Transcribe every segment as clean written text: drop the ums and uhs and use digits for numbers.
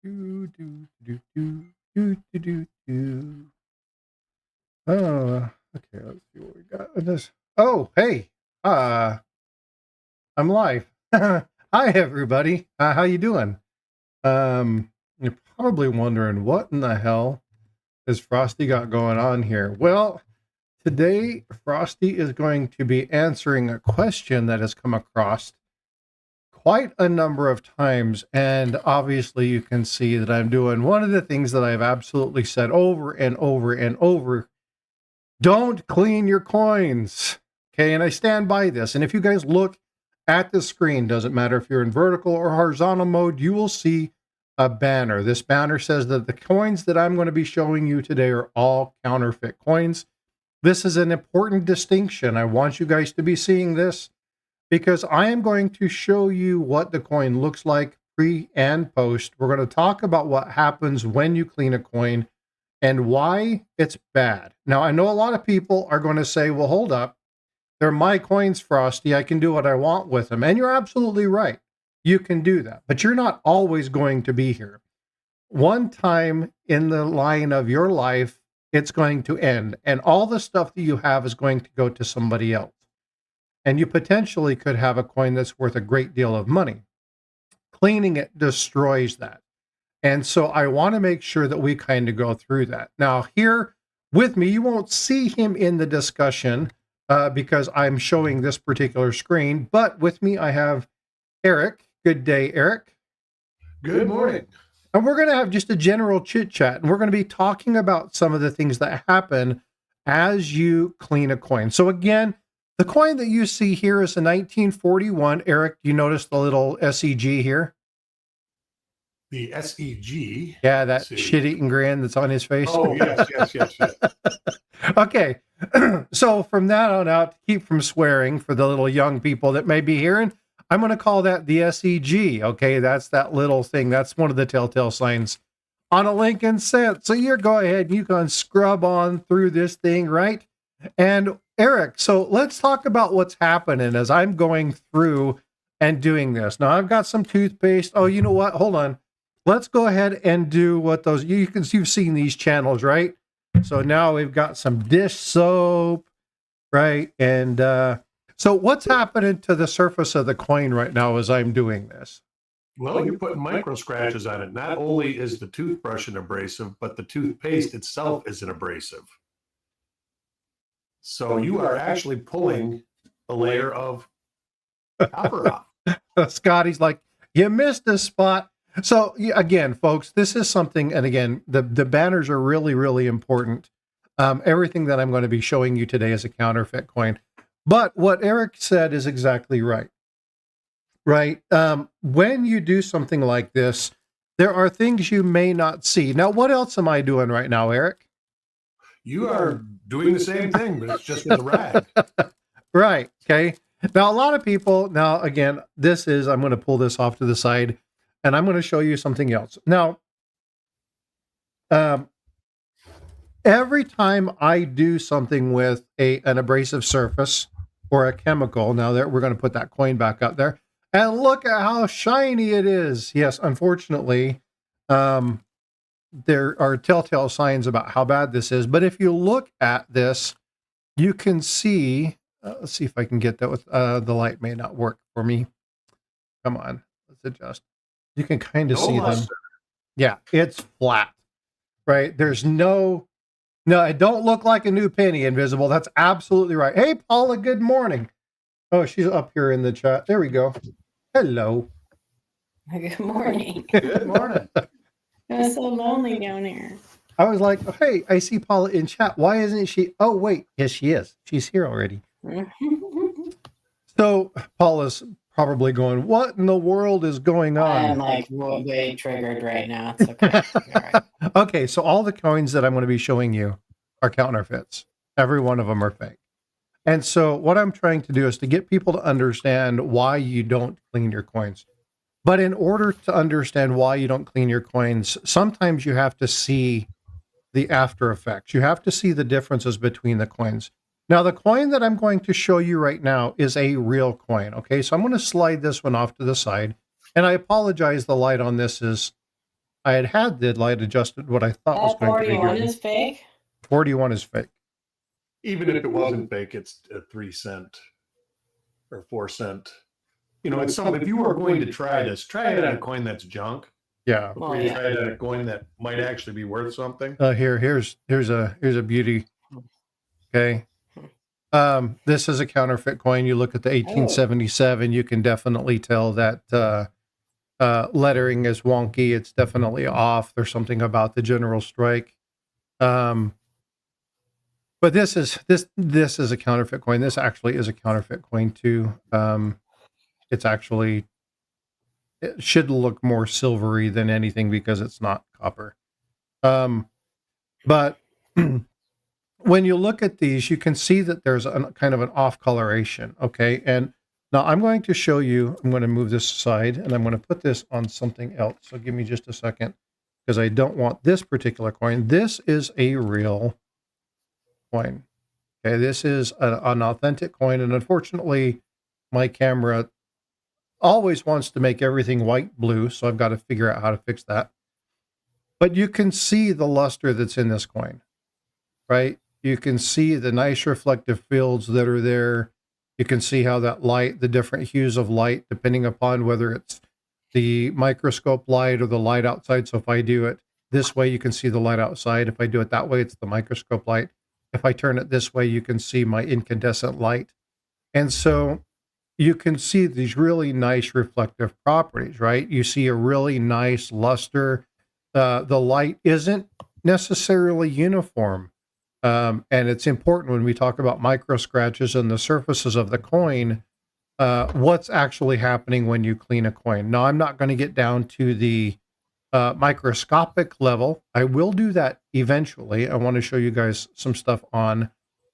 Do, do, do, do, do, do, do, do. Oh, okay. Let's see what we got in this. Oh, hey. Uh, I'm live. Hi, everybody. How you doing? You're probably wondering what in the hell has Frosty got going on here? Well, today Frosty is going to be answering a question that has come across quite a number of times, and obviously you can see that I'm doing one of the things that I've absolutely said over and over and over. Don't clean your coins. Okay, and I stand by this. And if you guys look at the screen, doesn't matter if you're in vertical or horizontal mode, you will see a banner. This banner says that the coins that I'm going to be showing you today are all counterfeit coins. This is an important distinction. I want you guys to be seeing this, because I am going to show you what the coin looks like pre and post. We're going to talk about what happens when you clean a coin and why it's bad. Now, I know a lot of people are going to say, well, hold up. They're my coins, Frosty. I can do what I want with them. And you're absolutely right. You can do that. But you're not always going to be here. One time in the line of your life, it's going to end. And all the stuff that you have is going to go to somebody else. And you potentially could have a coin that's worth a great deal of money. Cleaning it destroys that. And so I want to make sure that we kind of go through that. Now, here with me, you won't see him in the discussion because I'm showing this particular screen. But with me, I have Eric. Good day, Eric. Good morning. And we're going to have just a general chit chat. And we're going to be talking about some of the things that happen as you clean a coin. So again, the coin that you see here is a 1941. Eric, do you notice the little SEG here? The SEG? Yeah, that shit-eating grin that's on his face. Oh, yes. Okay, so from that on out, to keep from swearing for the little young people that may be hearing, I'm going to call that the SEG. Okay, that's that little thing. That's one of the telltale signs on a Lincoln cent. So you go ahead and you can scrub on through this thing, right? And Eric, so let's talk about what's happening as I'm going through and doing this. Now I've got some toothpaste. Oh, you know what? Hold on. Let's go ahead and do what those, you've seen these channels, right? So now we've got some dish soap, right? And so what's happening to the surface of the coin right now as I'm doing this? Well, you're putting micro scratches on it. Not only is the toothbrush an abrasive, but the toothpaste itself is an abrasive. So you are actually pulling a layer of copper off. Scotty's like, you missed a spot. So again, folks, this is something, and again, the banners are really, really important. Everything that I'm going to be showing you today is a counterfeit coin. But what Eric said is exactly right. Right? When you do something like this, there are things you may not see. Now, what else am I doing right now, Eric? You are doing the same thing, but it's just with a rag. Right. Okay. Now, a lot of people, now, again, I'm going to pull this off to the side, and I'm going to show you something else. Now, every time I do something with an abrasive surface or a chemical, now that we're going to put that coin back up there, and look at how shiny it is. Yes, unfortunately, there are telltale signs about how bad this is. But if you look at this, you can see, let's see if I can get that with, the light may not work for me. Come on, let's adjust. You can kind of see them. Yeah, it's flat, right? There's no, it don't look like a new penny, Invisible. That's absolutely right. Hey, Paula, good morning. Oh, she's up here in the chat. There we go. Hello. Good morning. Good morning. It's so lonely down here. I was like, oh, hey, I see Paula in chat. Why isn't she? Oh, wait. Yes, she is. She's here already. So Paula's probably going, what in the world is going on? I'm like way triggered right now. It's okay. Right. Okay, so all the coins that I'm going to be showing you are counterfeits. Every one of them are fake. And so what I'm trying to do is to get people to understand why you don't clean your coins. But in order to understand why you don't clean your coins, sometimes you have to see the after effects. You have to see the differences between the coins. Now, the coin that I'm going to show you right now is a real coin. Okay, so I'm going to slide this one off to the side. And I apologize, the light on this is I had the light adjusted what I thought was That going to be 41 good. is fake? 41 is fake. Even if it wasn't fake, it's a 3 cent or 4 cent. You know, it's something. If you were going to try this, try it on a coin that's junk. Yeah. Before you try it on a coin that might actually be worth something. Here's a beauty. Okay. This is a counterfeit coin. You look at the 1877, you can definitely tell that lettering is wonky. It's definitely off. There's something about the general strike. But this is a counterfeit coin. This actually is a counterfeit coin too. It's actually, it should look more silvery than anything because it's not copper. But when you look at these, you can see that there's a kind of an off coloration. Okay. And now I'm going to show you, I'm going to move this aside and I'm going to put this on something else. So give me just a second because I don't want this particular coin. This is a real coin. Okay. This is an authentic coin. And unfortunately, my camera always wants to make everything white blue. So I've got to figure out how to fix that. But you can see the luster that's in this coin, right? You can see the nice reflective fields that are there. You can see how that light, the different hues of light, depending upon whether it's the microscope light or the light outside. So if I do it this way, you can see the light outside. If I do it that way, it's the microscope light. If I turn it this way, you can see my incandescent light. And so you can see these really nice reflective properties, right? You see a really nice luster. The light isn't necessarily uniform. And it's important when we talk about micro scratches on the surfaces of the coin, what's actually happening when you clean a coin. Now, I'm not going to get down to the microscopic level. I will do that eventually. I want to show you guys some stuff on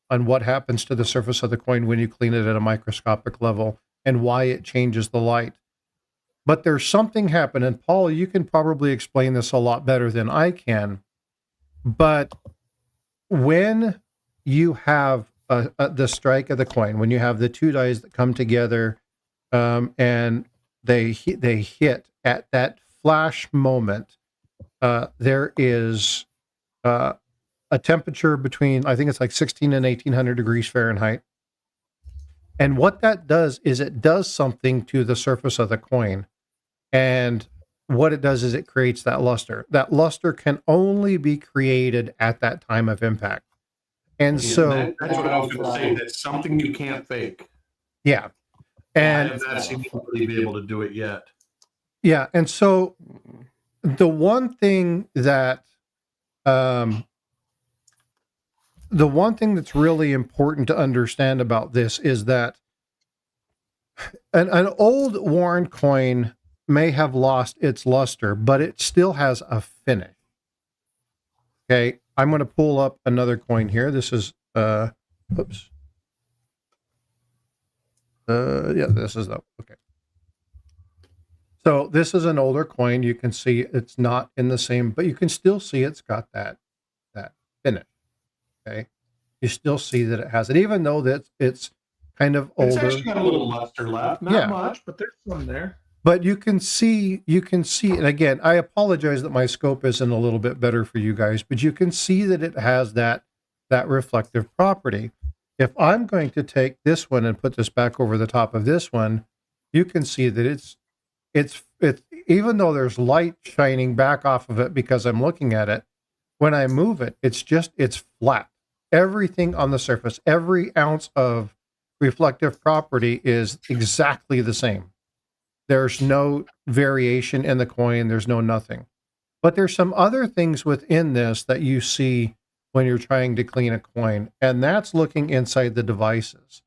what happens to the surface of the coin when you clean it at a microscopic level and why it changes the light. But there's something happening, and Paul, you can probably explain this a lot better than I can. But when you have the strike of the coin, when you have the two dies that come together and they hit at that flash moment, there is a temperature between, I think it's like 16 and 1800 degrees Fahrenheit. And what that does is it does something to the surface of the coin. And what it does is it creates that luster. That luster can only be created at that time of impact. And so that's what I was going to say. That's something you can't fake. Yeah. And I have not seen anybody be able to do it yet. Yeah. And so the one thing that's really important to understand about this is that an old worn coin may have lost its luster, but it still has a finish. Okay, I'm going to pull up another coin here. This is, oops. Yeah, this is okay. So this is an older coin. You can see it's not in the same, but you can still see it's got that finish. Okay, you still see that it has it, even though that it's kind of older. It's actually got a little luster left, not much, but there's some there. But you can see, and again, I apologize that my scope isn't a little bit better for you guys, but you can see that it has that reflective property. If I'm going to take this one and put this back over the top of this one, you can see that it's even though there's light shining back off of it because I'm looking at it, when I move it, it's flat. Everything on the surface, every ounce of reflective property is exactly the same. There's no variation in the coin. There's no nothing. But there's some other things within this that you see when you're trying to clean a coin, and that's looking inside the devices.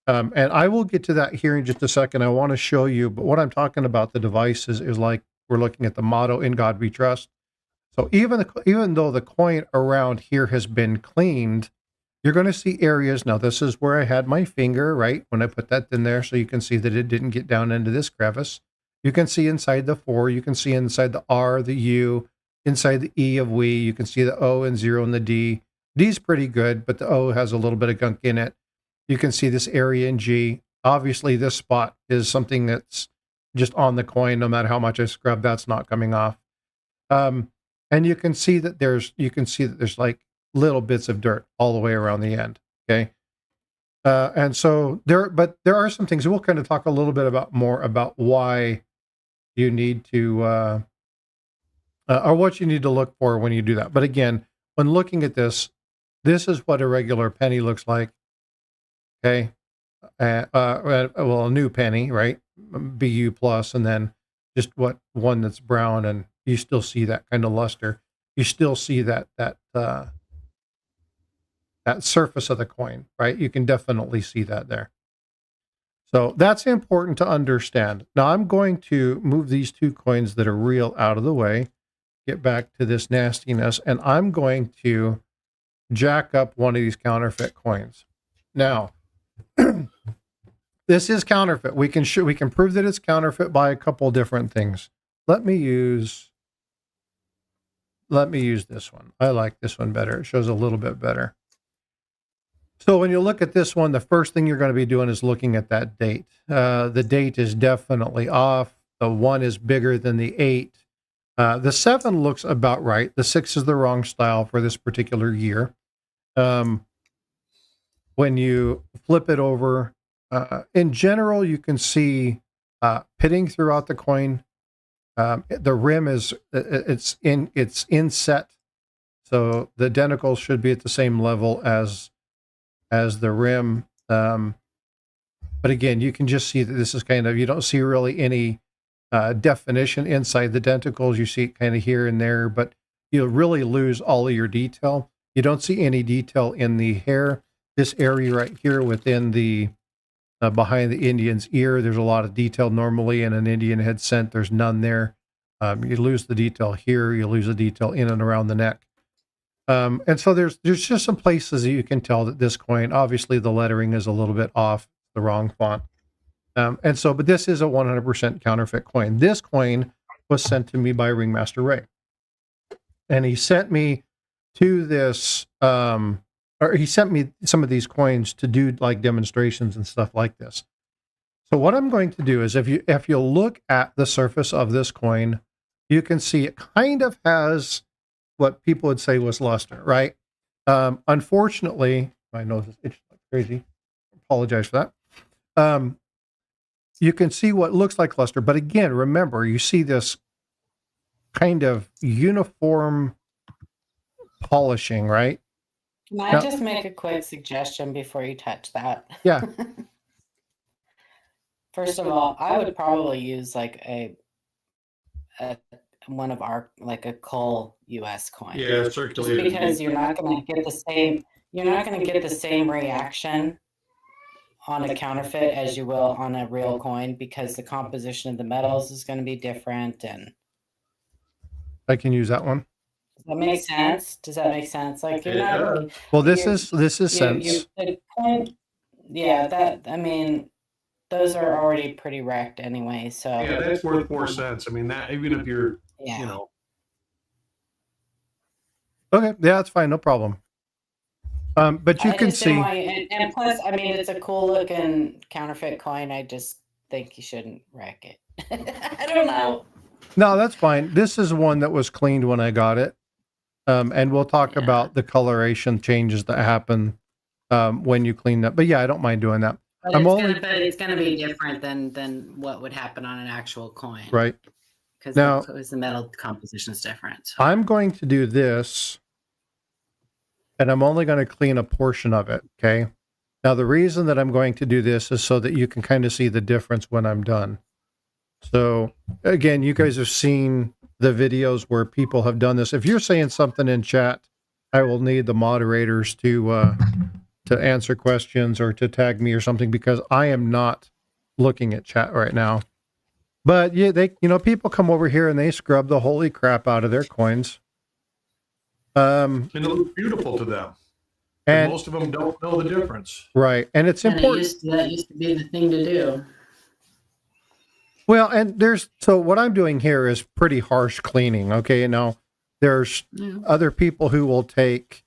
And I will get to that here in just a second. I want to show you, but what I'm talking about, the devices, is like we're looking at the motto, "In God We Trust." So even though the coin around here has been cleaned, you're going to see areas. Now, this is where I had my finger, right? When I put that in there, so you can see that it didn't get down into this crevice. You can see inside the 4. You can see inside the R, the U, inside the E of we. You can see the O and 0 and the D. D's pretty good, but the O has a little bit of gunk in it. You can see this area in G. Obviously, this spot is something that's just on the coin. No matter how much I scrub, that's not coming off. And you can see that there's like little bits of dirt all the way around the end. Okay. And so there are some things we'll kind of talk a little bit more about why you need to, or what you need to look for when you do that. But again, when looking at this is what a regular penny looks like. Okay. Well, a new penny, right? BU plus, and then just one that's brown, and you still see that kind of luster. You still see that surface of the coin, right? You can definitely see that there. So that's important to understand. Now I'm going to move these two coins that are real out of the way, get back to this nastiness, and I'm going to jack up one of these counterfeit coins. Now, this is counterfeit. We can prove that it's counterfeit by a couple different things. Let me use this one. I like this one better. It shows a little bit better. So when you look at this one, the first thing you're going to be doing is looking at that date. The date is definitely off. The 1 is bigger than the 8. The 7 looks about right. The 6 is the wrong style for this particular year. When you flip it over, in general, you can see pitting throughout the coin. The rim it's inset, so the denticles should be at the same level as the rim. But again, you can just see that this is kind of, you don't see really any definition inside the denticles. You see it kind of here and there, but you'll really lose all of your detail. You don't see any detail in the hair. This area right here within the behind the Indian's ear, there's a lot of detail normally in an Indian head scent. There's none there. You lose the detail here. You lose the detail in and around the neck. And so there's just some places that you can tell that this coin, obviously the lettering is a little bit off, the wrong font. But this is a 100% counterfeit coin. This coin was sent to me by Ringmaster Ray. And he sent me to this, or he sent me some of these coins to do like demonstrations and stuff like this. So what I'm going to do is if you look at the surface of this coin, you can see it kind of has what people would say was luster, right? Unfortunately, my nose is itching like crazy. Apologize for that. You can see what looks like luster, but again, remember, you see this kind of uniform polishing, right? Can I just make a quick suggestion before you touch that? Yeah. First of all, I would probably use like a one of our, like a Cole US coin. Yeah, Just circulated. because you're not going to get the same reaction on a counterfeit as you will on a real coin, because the composition of the metals is going to be different. And I can use that one. does that make sense? Does that make sense? Like you're It not. does. Well, this is sense. The coin, yeah, that, I mean, those are already pretty wrecked anyway. So Yeah, that's worth 4 cents. I mean, that even if you're, yeah. you know, Okay, yeah, that's fine, no problem. But you I can just didn't see. want you- and plus, I mean, it's a cool looking counterfeit coin. I just think you shouldn't wreck it. I don't know. No, that's fine. This is one that was cleaned when I got it. And we'll talk Yeah. about the coloration changes that happen when you clean that. But yeah, I don't mind doing that. But it's gonna be different than what would happen on an actual coin, Right. Because Now- the metal composition is different. So. I'm going to do this, and I'm only going to clean a portion of it, okay? Now, the reason that I'm going to do this is so that you can kind of see the difference when I'm done. So, again, you guys have seen the videos where people have done this. If you're saying something in chat, I will need the moderators to answer questions or to tag me or something, because I am not looking at chat right now. But yeah, people come over here and they scrub the holy crap out of their coins. and it looks beautiful to them. And most of them don't know the difference. Right. And it's important. That used to be the thing to do. Well, and so what I'm doing here is pretty harsh cleaning. Okay. Now there's other people who will take,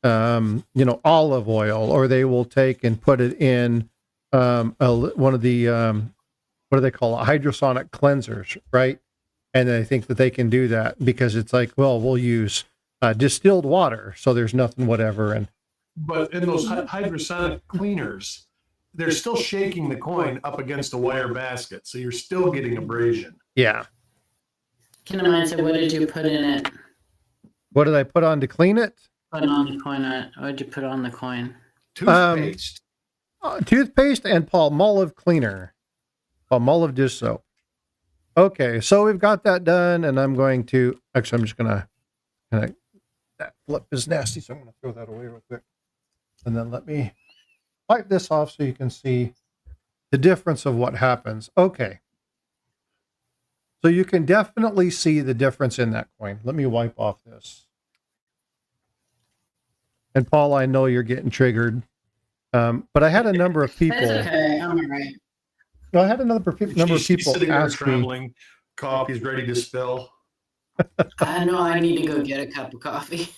olive oil, or they will take and put it in one of the, what do they call it? Hydrosonic cleansers. Right. And I think that they can do that because it's like, well, we'll use distilled water, so there's nothing whatever. And But in those hydrosonic cleaners, they're still shaking the coin up against a wire basket, so you're still getting abrasion. yeah. Kinematic, what did you put in it? What did I put on to clean it? Put on the coin. What did you put on the coin? Toothpaste. Toothpaste and Palmolive cleaner. Palmolive dish soap. Okay, so we've got that done, and I'm going to, actually, I'm just going to, that flip is nasty, so I'm going to throw that away real quick. And then let me wipe this off so you can see the difference of what happens. Okay. So you can definitely see the difference in that coin. Let me wipe off this. And Paul, I know you're getting triggered. But I had a number of people. That's okay. I'm all right. I had number of people sitting there ask me. trembling, coffee's ready to spill. I know I need to go get a cup of coffee.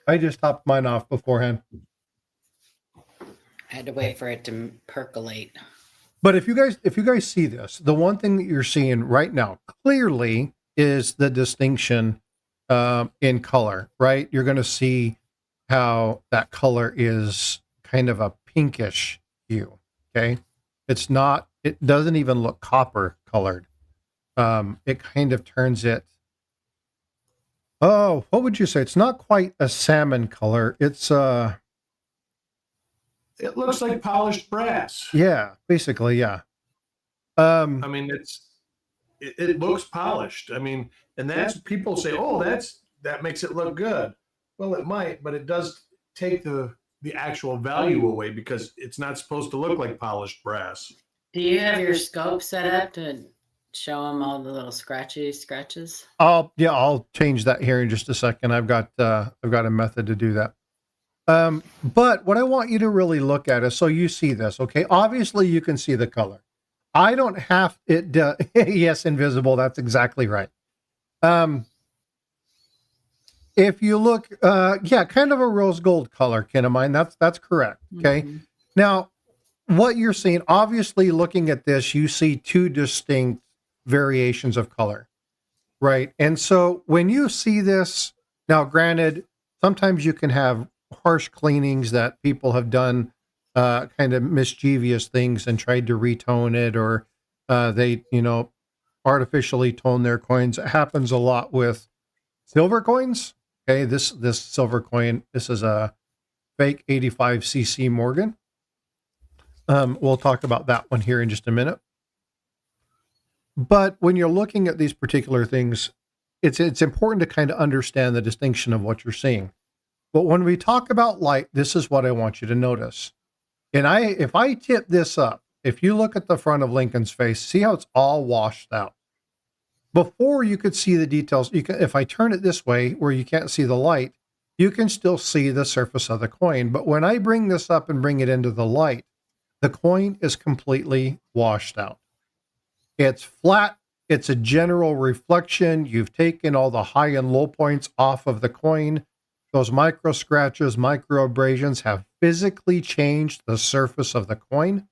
I just topped mine off beforehand. I had to wait for it to percolate. But if you guys see this, the one thing that you're seeing right now clearly is the distinction in color, right? You're going to see how that color is kind of a pinkish hue. Okay. It doesn't even look copper colored. It kind of turns it. Oh, what would you say? It's not quite a salmon color. It's It looks like polished brass. yeah, basically, yeah. I mean, it looks polished. I mean, and that's people say, oh, that makes it look good. Well, it might, but it does take the actual value away because it's not supposed to look like polished brass. Do you have your scope set up to show them all the little scratches? I'll change that here in just a second. I've got a method to do that. But what I want you to really look at is, so you see this, okay? Obviously you can see the color. I don't have it. Yes, invisible. That's exactly right. If you look, kind of a rose gold color, kin of mine. That's correct. Okay. Mm-hmm. Now, what you're seeing, obviously looking at this, you see two distinct variations of color, right? And so when you see this, now granted, sometimes you can have harsh cleanings that people have done kind of mischievous things and tried to retone it, or they, artificially tone their coins. It happens a lot with silver coins. Okay, this silver coin, this is a fake 85cc Morgan. We'll talk about that one here in just a minute. But when you're looking at these particular things, it's important to kind of understand the distinction of what you're seeing. But when we talk about light, this is what I want you to notice. And if I tip this up, if you look at the front of Lincoln's face, see how it's all washed out. Before you could see the details, if I turn it this way where you can't see the light, you can still see the surface of the coin. But when I bring this up and bring it into the light, the coin is completely washed out. It's flat. It's a general reflection. You've taken all the high and low points off of the coin. Those micro scratches, micro abrasions have physically changed the surface of the coin.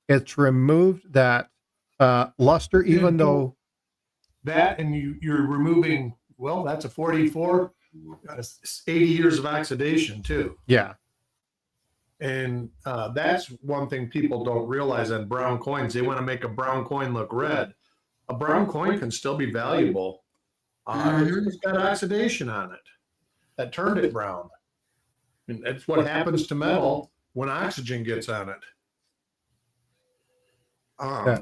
It's removed that luster, even though that, and you're removing, well, that's a 44, 80 years of oxidation too. Yeah. And that's one thing people don't realize on brown coins. They want to make a brown coin look red. A brown coin can still be valuable. It's got oxidation on it that turned it brown. And that's what happens to metal when oxygen gets on it. Yeah.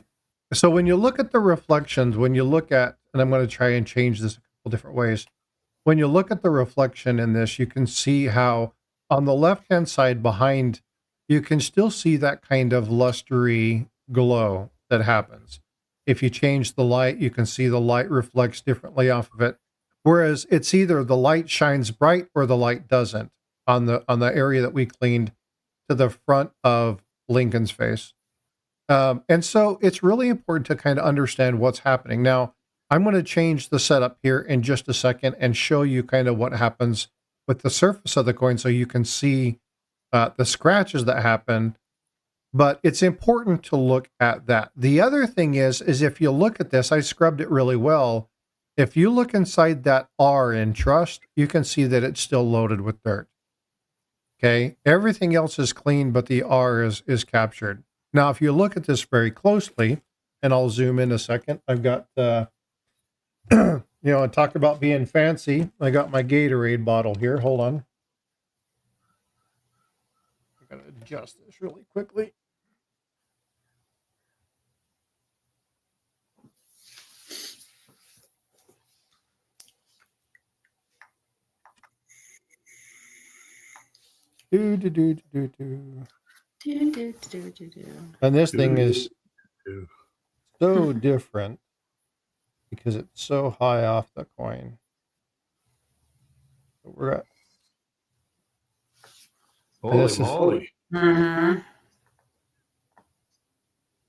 So when you look at the reflections, when you look at, and I'm going to try and change this a couple different ways. When you look at the reflection in this, you can see how on the left-hand side behind, you can still see that kind of lustery glow that happens. If you change the light, you can see the light reflects differently off of it. Whereas it's either the light shines bright or the light doesn't on the area that we cleaned to the front of Lincoln's face. And so it's really important to kind of understand what's happening. Now, I'm going to change the setup here in just a second and show you kind of what happens with the surface of the coin so you can see the scratches that happen But it's important to look at that. The other thing is if you look at this, I scrubbed it really well. If you look inside that R in trust, you can see that it's still loaded with dirt. Okay. Everything else is clean, but the R is captured. Now, if you look at this very closely, and I'll zoom in a second, I've got, I talk about being fancy. I got my Gatorade bottle here. Hold on. I got to adjust this really quickly. And this thing is so different because it's so high off the coin. So we're at holy moly.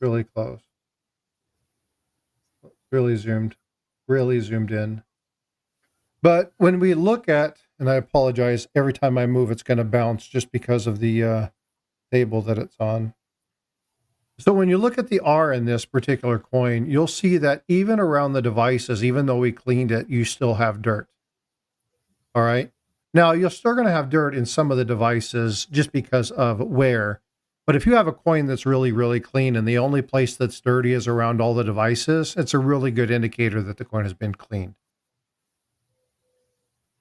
Really close. Really zoomed in. But when we look at, and I apologize, every time I move, it's going to bounce just because of the table that it's on. So when you look at the R in this particular coin, you'll see that even around the devices, even though we cleaned it, you still have dirt. All right. Now, you're still going to have dirt in some of the devices just because of wear. But if you have a coin that's really, really clean and the only place that's dirty is around all the devices, it's a really good indicator that the coin has been cleaned.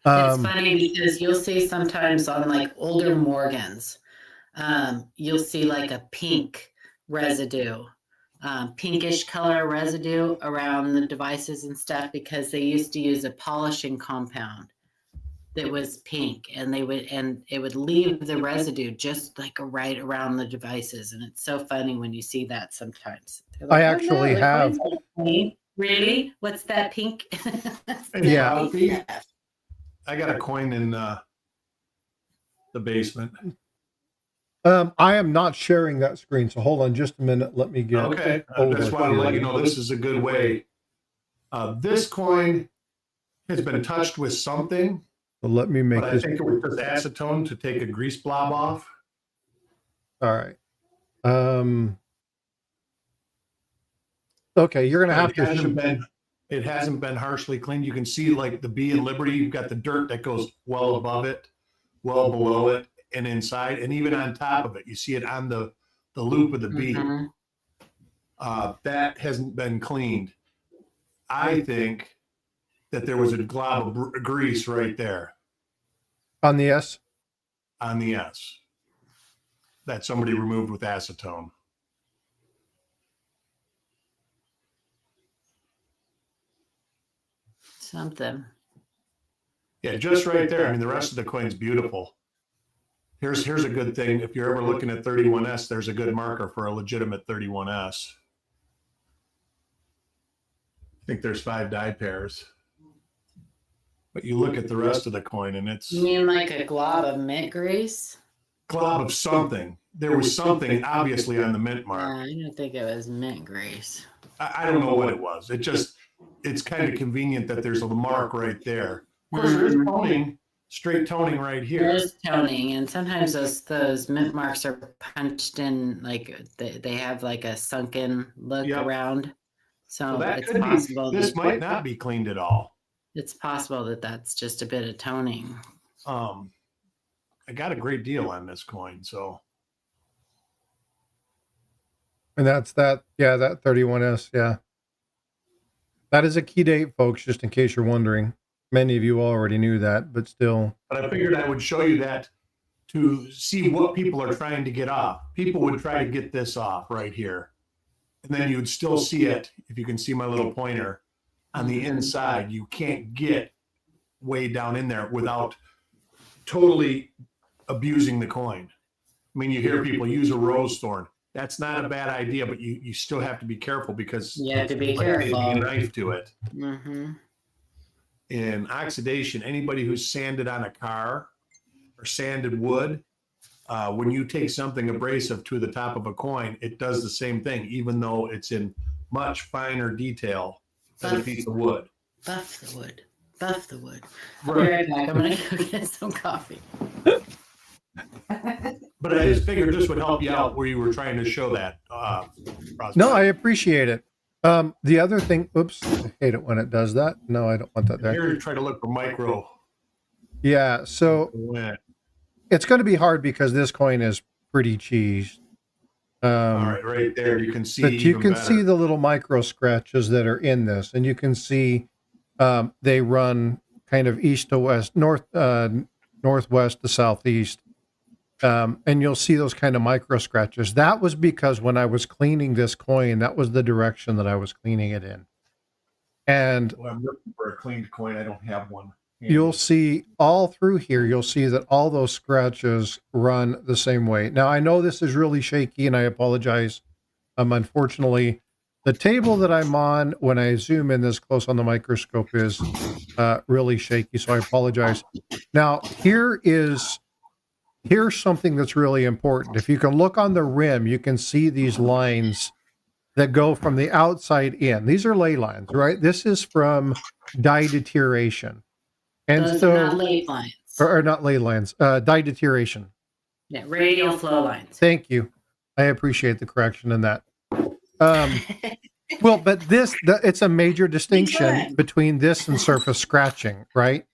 It's funny because you'll see sometimes on like older Morgans, you'll see like a pink residue, pinkish color residue around the devices and stuff because they used to use a polishing compound that was pink, and it would leave the residue just like right around the devices, and it's so funny when you see that sometimes. Like, I actually have. Really? What's that pink? Yeah. I got a coin in the basement. I am not sharing that screen, so hold on just a minute. Let me get. Okay, I just want to let you know this is a good way. This coin has been touched with something. So let me make this. I think it was just acetone to take a grease blob off. All right. Okay, you're going to have to. It hasn't been harshly cleaned. You can see like the B in Liberty, you've got the dirt that goes well above it, well below it, and inside, and even on top of it. You see it on the loop of the B. That hasn't been cleaned. I think that there was a glob of grease right there. On the S? On the S. That somebody removed with acetone. Something. Yeah, just right there. I mean, the rest of the coin's beautiful. Here's a good thing. If you're ever looking at 31S, there's a good marker for a legitimate 31S. I think there's 5 die pairs. But you look at the rest of the coin and it's... You mean like a glob of mint grease? Glob of something. There was something obviously on the mint mark. I don't think it was mint grease. I don't know what it was. It's kind of convenient that there's a mark right there. Of course, there's toning, straight toning right here. There's toning, and sometimes those mint marks are punched in, like they have like a sunken look around. So that it's possible. This might not be cleaned at all. It's possible that that's just a bit of toning. I got a great deal on this coin, so. And that's that. Yeah, that 31S. Yeah. That is a key date, folks, just in case you're wondering. Many of you already knew that, but still. But I figured I would show you that to see what people are trying to get off. People would try to get this off right here. And then you'd still see it, if you can see my little pointer, on the inside. You can't get way down in there without totally abusing the coin. I mean, you hear people use a rose thorn. That's not a bad idea, but you still have to be careful because you have to be careful. A knife to it. Mm-hmm. In oxidation, anybody who's sanded on a car or sanded wood, when you take something abrasive to the top of a coin, it does the same thing, even though it's in much finer detail than a piece of wood. Buff the wood. Buff the wood. Right. I'll be right back. I'm going to go get some coffee. But I just figured this would help you out where you were trying to show that. No, I appreciate it. The other thing, oops, I hate it when it does that. No, I don't want that there. Here, try to look for micro. Yeah, so it's going to be hard because this coin is pretty cheesed. All right there, you can see. But you can see the little micro scratches that are in this, and you can see they run kind of east to west, northwest to southeast. And you'll see those kind of micro scratches. That was because when I was cleaning this coin, that was the direction that I was cleaning it in. And I'm looking for a cleaned coin. I don't have one. You'll see all through here, you'll see that all those scratches run the same way. Now, I know this is really shaky, and I apologize. Unfortunately, the table that I'm on, when I zoom in this close on the microscope, is really shaky, so I apologize. Now, here's something that's really important. If you can look on the rim, you can see these lines that go from the outside in. These are ley lines, right? This is from dye deterioration. And Those so, are not ley lines. or not ley lines, dye deterioration. Yeah, radial flow lines. Thank you. I appreciate the correction in that. Well, but it's a major distinction between this and surface scratching, right?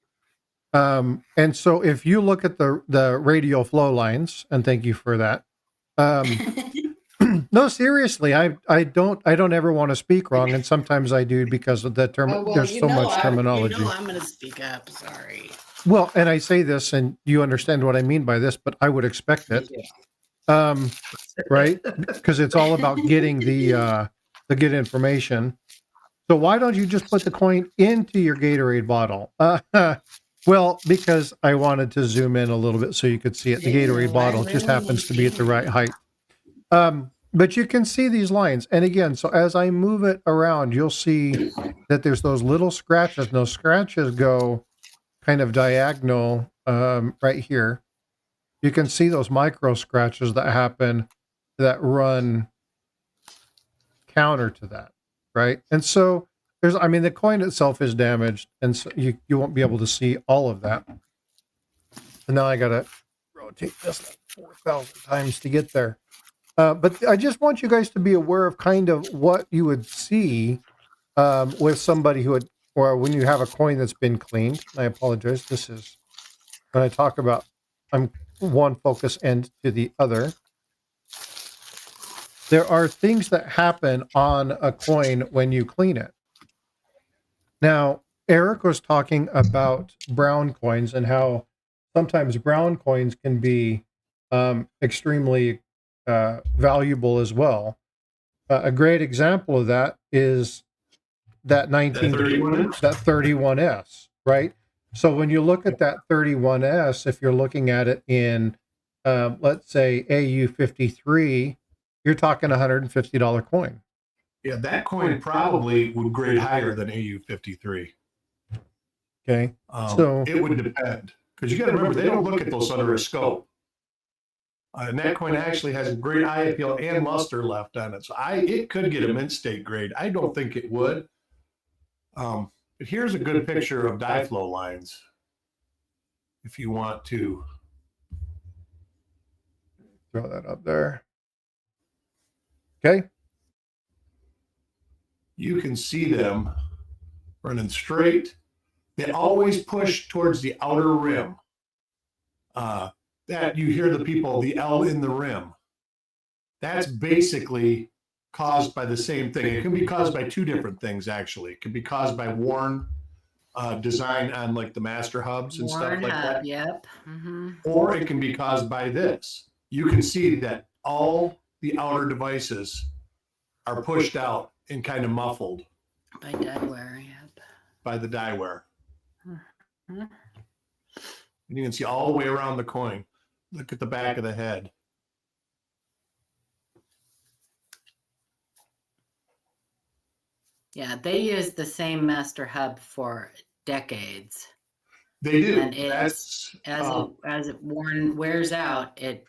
And so if you look at the radial flow lines, and thank you for that. No, seriously, I don't ever want to speak wrong, and sometimes I do because of the term. There's so much terminology. I'm going to speak up. Sorry. Well, and I say this, and you understand what I mean by this, but I would expect it, right? Because it's all about getting the good information. So why don't you just put the coin into your Gatorade bottle? Well, because I wanted to zoom in a little bit so you could see it. The Gatorade bottle just happens to be at the right height. But you can see these lines. And again, so as I move it around, you'll see that there's those little scratches. And those scratches go kind of diagonal right here. You can see those micro scratches that happen that run counter to that, right? And so the coin itself is damaged, and so you won't be able to see all of that. And now I got to rotate this like 4,000 times to get there. But I just want you guys to be aware of kind of what you would see with somebody or when you have a coin that's been cleaned. I apologize. This is when I talk about I'm one focus end to the other. There are things that happen on a coin when you clean it. Now, Eric was talking about brown coins and how sometimes brown coins can be extremely valuable as well. A great example of that is that 31S, right? So when you look at that 31S, if you're looking at it in, let's say, AU53, you're talking $150 coin. Yeah, that coin probably would grade higher than AU53. Okay, so it would depend, because you got to remember they don't look at those under a scope. And that coin actually has a great eye appeal and luster left on it, so it could get a mint state grade. I don't think it would. But here's a good picture of dye flow lines. If you want to throw that up there, okay. You can see them running straight. They always push towards the outer rim. That you hear the people, the L in the rim. That's basically caused by the same thing. It can be caused by two different things, actually. It can be caused by worn design on like the master hubs and stuff like that. Yep. Mm-hmm. Or it can be caused by this. You can see that all the outer devices are pushed out and kind of muffled by dye wear. Yep. By the dye wear. Mm-hmm. And you can see all the way around the coin. Look at the back of the head. Yeah, they use the same master hub for decades. They do. And as it wears out, it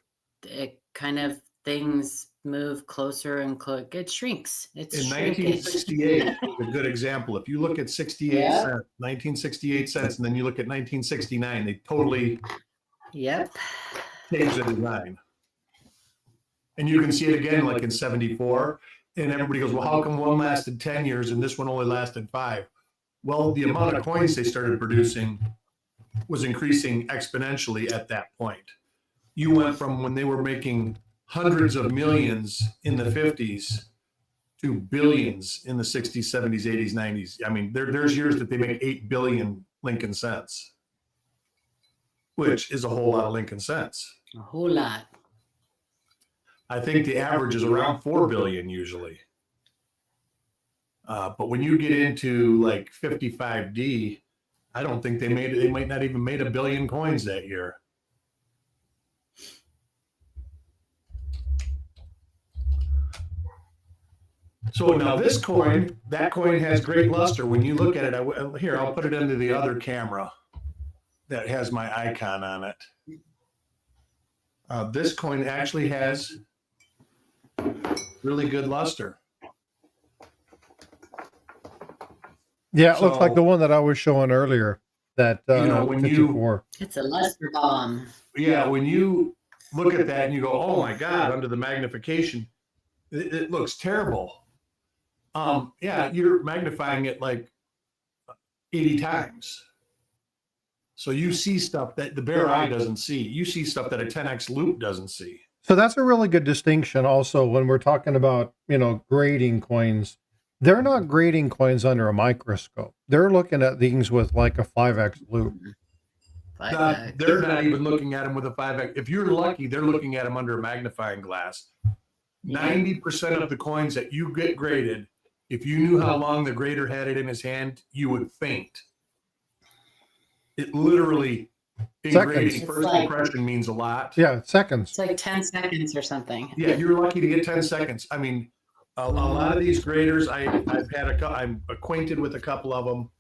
kind of things move closer and closer. It shrinks. It's in 1968 is a good example. If you look at 1968 cents, and then you look at 1969, they totally changed the design. And you can see it again, like in 74. And everybody goes, well, how come one lasted 10 years and this one only lasted 5? Well, the amount of coins they started producing was increasing exponentially at that point. You went from when they were making hundreds of millions in the 50s to billions in the 60s, 70s, 80s, 90s. I mean, there's years that they make 8 billion Lincoln cents, which is a whole lot of Lincoln cents. A whole lot. I think the average is around 4 billion usually. But when you get into like 55D, I don't think they made it. They might not even made 1 billion coins that year. So now this coin, that coin has great luster. When you look at it, here, I'll put it into the other camera that has my icon on it. This coin actually has really good luster. Yeah, it looks like the one that I was showing earlier. That when 54. It's a luster bomb. Yeah, when you look at that and you go, "Oh my God!" Under the magnification, it looks terrible. Yeah, you're magnifying it like 80 times. So you see stuff that the bare eye doesn't see. You see stuff that a 10x loop doesn't see. So that's a really good distinction also when we're talking about, grading coins. They're not grading coins under a microscope. They're looking at things with like a 5x loop. They're not even looking at them with a 5x. If you're lucky, they're looking at them under a magnifying glass. 90% of the coins that you get graded, if you knew how long the grader had it in his hand, you would faint. It literally, in grading, first impression means a lot. Yeah, seconds. It's like 10 seconds or something. Yeah, you're lucky to get 10 seconds. I mean, a lot of these graders, I'm acquainted with a couple of them,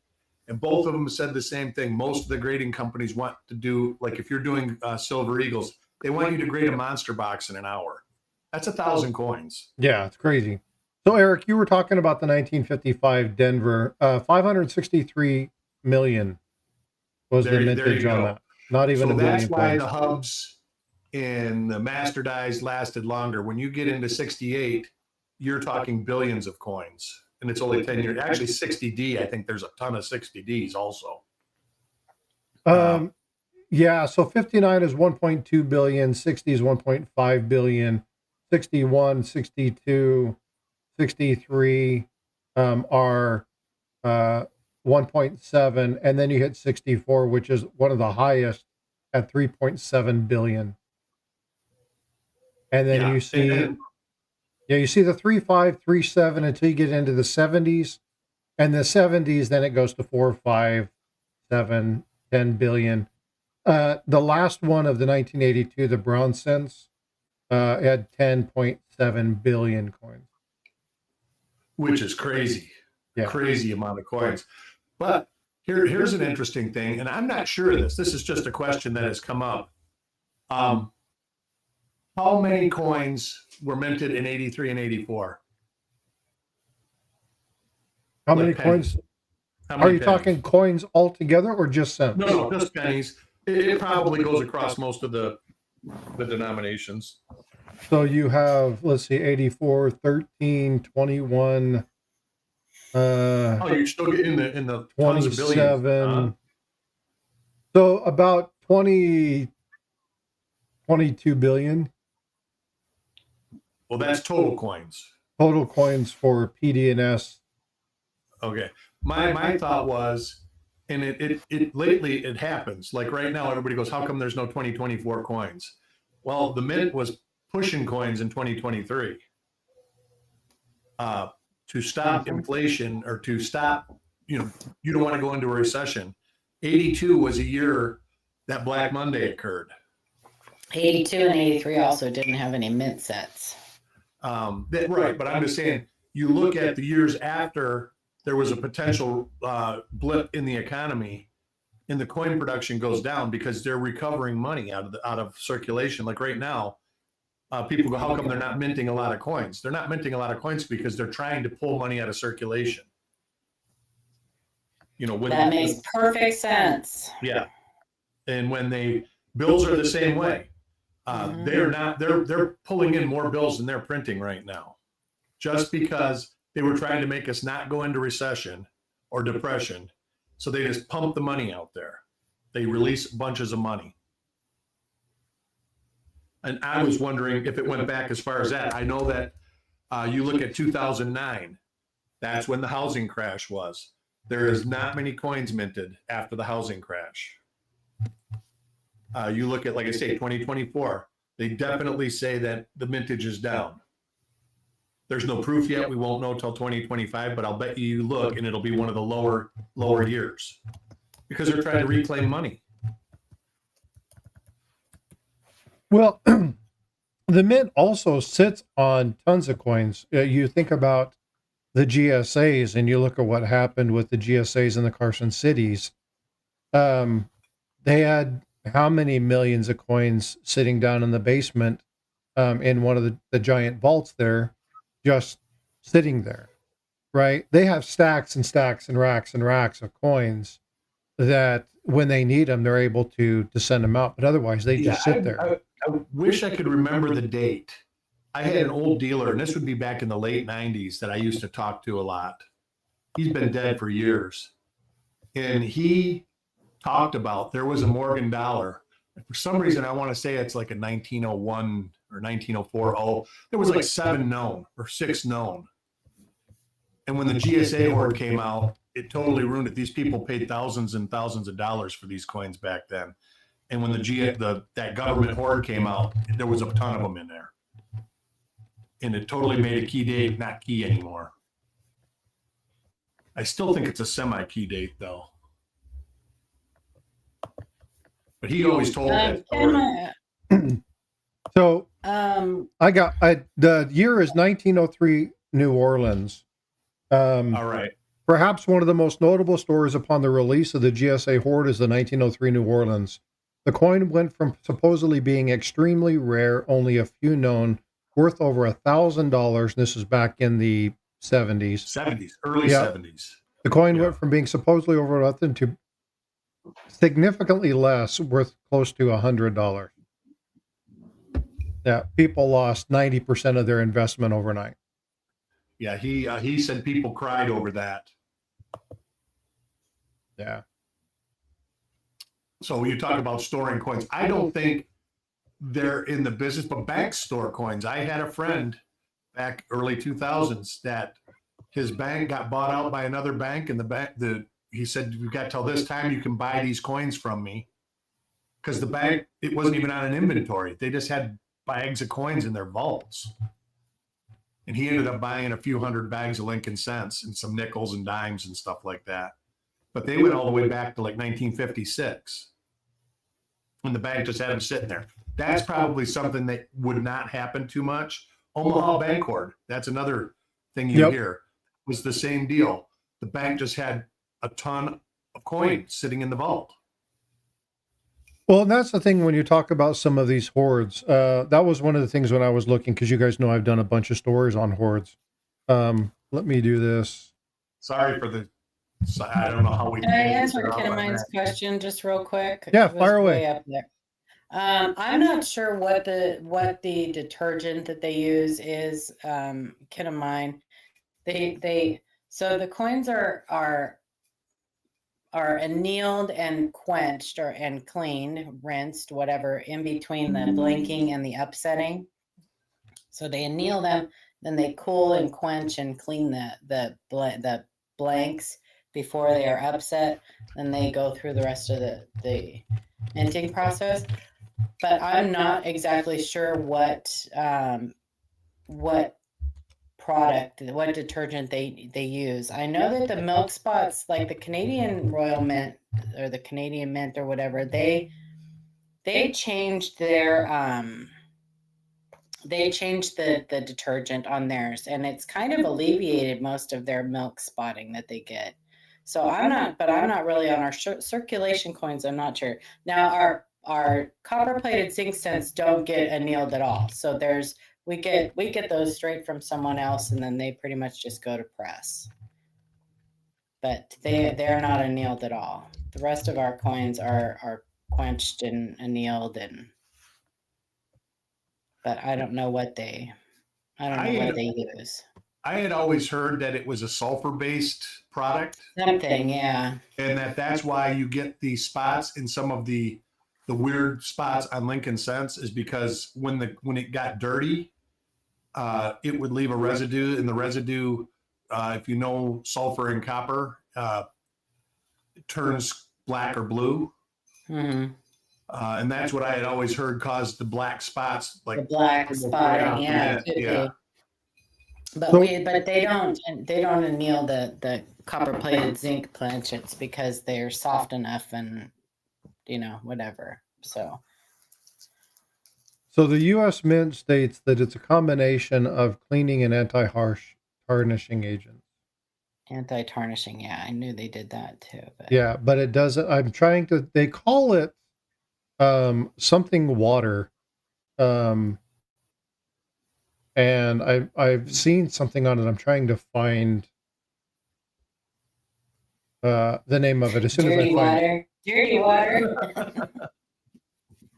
and both of them said the same thing. Most of the grading companies want to do, like if you're doing Silver Eagles, they want you to grade a monster box in an hour. That's 1,000 coins. Yeah, it's crazy. So Eric, you were talking about the 1955 Denver, 563 million was the mintage on that. Not even a billion. That's why coins. the hubs and the master dies lasted longer. When you get into 68, you're talking billions of coins, and it's only 10 years. Actually, 60D, I think there's a ton of 60Ds also. Yeah, so 59 is 1.2 billion, 60 is 1.5 billion, 61, 62, 63 are 1.7, and then you hit 64, which is one of the highest at 3.7 billion. And then you see you see the 3.5, 3.7 until you get into the 70s. And the 70s, then it goes to 4, 5, 7, 10 billion. The last one of the 1982, the bronze cents, had 10.7 billion coins. Which is crazy. Yeah. Crazy amount of coins. But here's an interesting thing, and I'm not sure of this. This is just a question that has come up. How many coins were minted in 83 and 84? How many coins? Are you talking coins altogether or just cents? No, just pennies. It probably goes across most of the denominations. So you have, let's see, 84, 13, 21. You're still getting in the tons of billions. 27. So about 22 billion. Well, that's total coins. Total coins for PD&S. Okay. My thought was, and it lately it happens. Like right now, everybody goes, how come there's no 2024 coins? Well, the mint was pushing coins in 2023 to stop inflation, or to stop, you don't want to go into a recession. 82 was a year that Black Monday occurred. 82 and 83 also didn't have any mint sets. Right, but I'm just saying, you look at the years after there was a potential blip in the economy, and the coin production goes down because they're recovering money out of circulation. Like right now, people go, how come they're not minting a lot of coins? They're not minting a lot of coins because they're trying to pull money out of circulation. That makes perfect sense. Yeah. And when bills are the same way. They're pulling in more bills than they're printing right now, just because they were trying to make us not go into recession or depression. So they just pump the money out there. They release bunches of money. And I was wondering if it went back as far as that. I know that you look at 2009, that's when the housing crash was. There is not many coins minted after the housing crash. You look at, like I say, 2024, they definitely say that the mintage is down. There's no proof yet. We won't know till 2025, but I'll bet you look and it'll be one of the lower years because they're trying to reclaim money. Well, the mint also sits on tons of coins. You think about the GSAs and you look at what happened with the GSAs in the Carson cities. They had how many millions of coins sitting down in the basement in one of the giant vaults there, just sitting there, right? They have stacks and stacks and racks of coins that when they need them, they're able to send them out. But otherwise, they just sit there. I wish I could remember the date. I had an old dealer, and this would be back in the late 90s, that I used to talk to a lot. He's been dead for years. And he talked about there was a Morgan dollar. For some reason, I want to say it's like a 1901 or 1904. Oh, there was like 7 known or 6 known. And when the GSA horde came out, it totally ruined it. These people paid thousands and thousands of dollars for these coins back then. And when that government horde came out, there was a ton of them in there. And it totally made a key date not key anymore. I still think it's a semi-key date, though. But he always told that story. So the year is 1903 New Orleans. All right. Perhaps one of the most notable stories upon the release of the GSA horde is the 1903 New Orleans. The coin went from supposedly being extremely rare, only a few known, worth over $1,000. This is back in the 70s. Early 70s. The coin went from being supposedly over nothing to significantly less, worth close to $100. Yeah, people lost 90% of their investment overnight. Yeah, he said people cried over that. Yeah. So you talk about storing coins. I don't think they're in the business, but banks store coins. I had a friend back early 2000s that his bank got bought out by another bank, and he said, "You've got till this time you can buy these coins from me," because the bank, it wasn't even on an inventory. They just had bags of coins in their vaults. And he ended up buying a few hundred bags of Lincoln cents and some nickels and dimes and stuff like that. But they went all the way back to like 1956. When the bank just had them sitting there. That's probably something that would not happen too much. Omaha Bank Hoard, that's another thing you hear, was the same deal. The bank just had a ton of coins sitting in the vault. Well, and that's the thing when you talk about some of these hoards. That was one of the things when I was looking, because you guys know I've done a bunch of stories on hoards. Let me do this. Sorry for the... I don't know how we... Can I answer Ken of Mine's question just real quick? Yeah, fire away. Up there. I'm not sure what the detergent that they use is. Ken of Mine, so the coins are annealed and quenched and cleaned, rinsed, whatever, in between the blinking and the upsetting. So they anneal them, then they cool and quench and clean the blanks before they are upset, and they go through the rest of the minting process. But I'm not exactly sure what detergent they use. I know that the milk spots, like the Canadian Royal Mint or the Canadian Mint or whatever, they changed their the detergent on theirs, and it's kind of alleviated most of their milk spotting that they get. So I'm not really on our circulation coins. I'm not sure. Now our copper plated zinc cents don't get annealed at all. So we get those straight from someone else, and then they pretty much just go to press. But they're not annealed at all. The rest of our coins are quenched and annealed, and but I don't know what they use. I had always heard that it was a sulfur-based product, Something, yeah. and that's why you get the spots in some of the weird spots on Lincoln Scents is because when it got dirty, it would leave a residue, and the residue, if you know sulfur and copper, it turns black or blue. Mm-hmm. And that's what I had always heard caused the black spots, like the black spotting, yeah, yeah. But they don't anneal the copper plated zinc planchets because they're soft enough and whatever. So the U.S. Mint states that it's a combination of cleaning and anti-harsh tarnishing agents. Anti-tarnishing, yeah, I knew they did that too. But. Yeah, but it doesn't. I'm trying to. They call it something water, and I've seen something on it. I'm trying to find the name of it as soon as I find dirty water.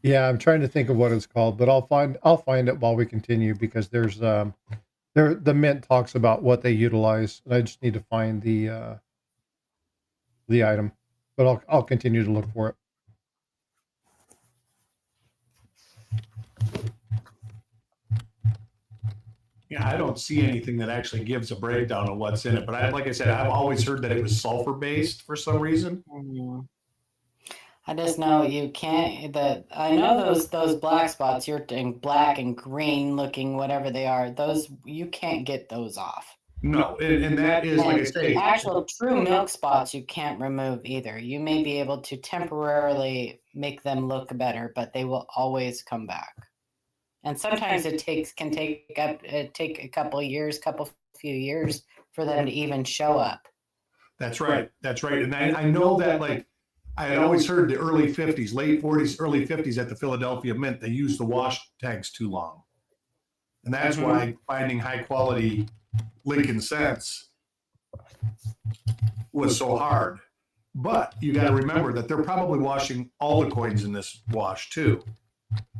Yeah, I'm trying to think of what it's called, but I'll find it while we continue because there's the mint talks about what they utilize, and I just need to find the item, but I'll continue to look for it. Yeah, I don't see anything that actually gives a breakdown of what's in it, but like I said, I've always heard that it was sulfur based for some reason. Mm-hmm. I just know you can't. I know those black spots. You're in black and green looking, whatever they are. Those you can't get those off. No, and that is like I say, actual true milk spots you can't remove either. You may be able to temporarily make them look better, but they will always come back. And sometimes it can take a couple years, few years for them to even show up. That's right. That's right. And I know that, like, I had always heard the early 50s, late 40s, early 50s at the Philadelphia Mint, they used the wash tanks too long. And that's why finding high quality Lincoln Scents was so hard. But you got to remember that they're probably washing all the coins in this wash too.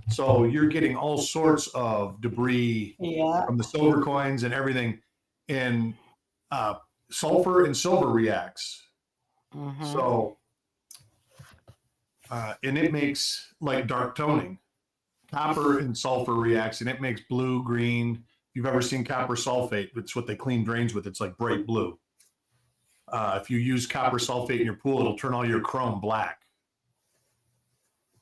So you're getting all sorts of debris from the silver coins and everything. And sulfur and silver reacts. So, and it makes like dark toning. Copper and sulfur reacts, and it makes blue, green. If you've ever seen copper sulfate, it's what they clean drains with. It's like bright blue. If you use copper sulfate in your pool, it'll turn all your chrome black.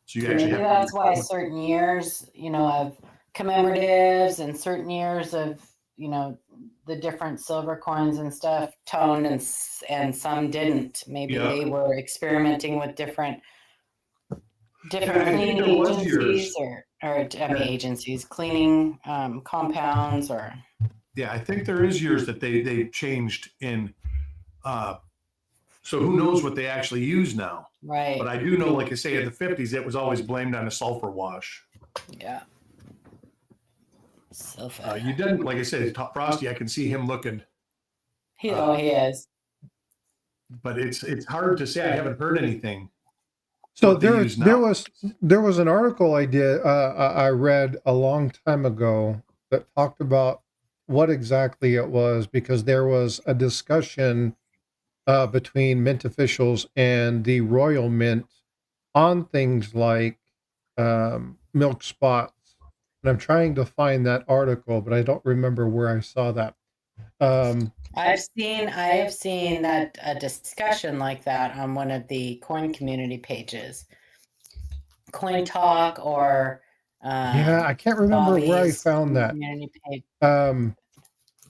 So you actually that's why certain years, of commemoratives and certain years of, the different silver coins and stuff toned and some didn't. Maybe they were experimenting with different cleaning agencies or agencies, cleaning compounds or. Yeah, I think there is years that they changed in. So who knows what they actually use now? Right. But I do know, like I say, in the 50s, it was always blamed on a sulfur wash. Yeah. Sulfur. You didn't, like I said, Frosty. I can see him looking. He is. But it's hard to say. I haven't heard anything. So there was an article I read a long time ago that talked about what exactly it was, because there was a discussion between mint officials and the Royal Mint on things like milk spots. And I'm trying to find that article, but I don't remember where I saw that. I have seen that a discussion like that on one of the coin community pages, Coin Talk, or I can't remember where I found that.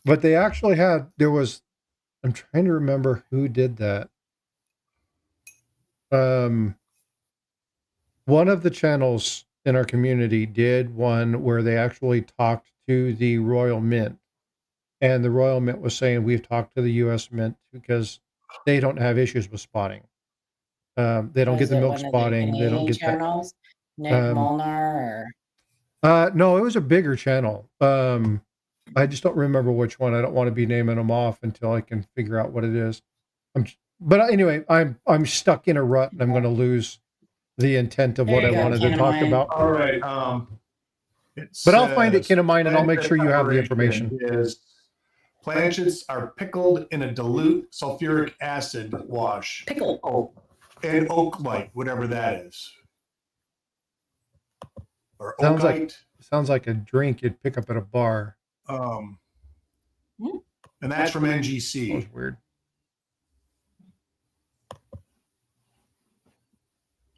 But they actually had. I'm trying to remember who did that. One of the channels in our community did one where they actually talked to the Royal Mint. And the Royal Mint was saying, we've talked to the U.S. Mint because they don't have issues with spotting. They don't get the milk spotting. They don't get channels? Nick Molnar? No, it was a bigger channel. I just don't remember which one. I don't want to be naming them off until I can figure out what it is. But anyway, I'm stuck in a rut, and I'm going to lose the intent of what I wanted to talk about. All right. But I'll find it, kid of mine, and I'll make planchet sure you have the preparation information. Is planchets are pickled in a dilute sulfuric acid wash. Pickle. And oak light, whatever that is. Or Sounds like- oakite. Sounds like a drink you'd pick up at a bar. And that's from That NGC. was weird.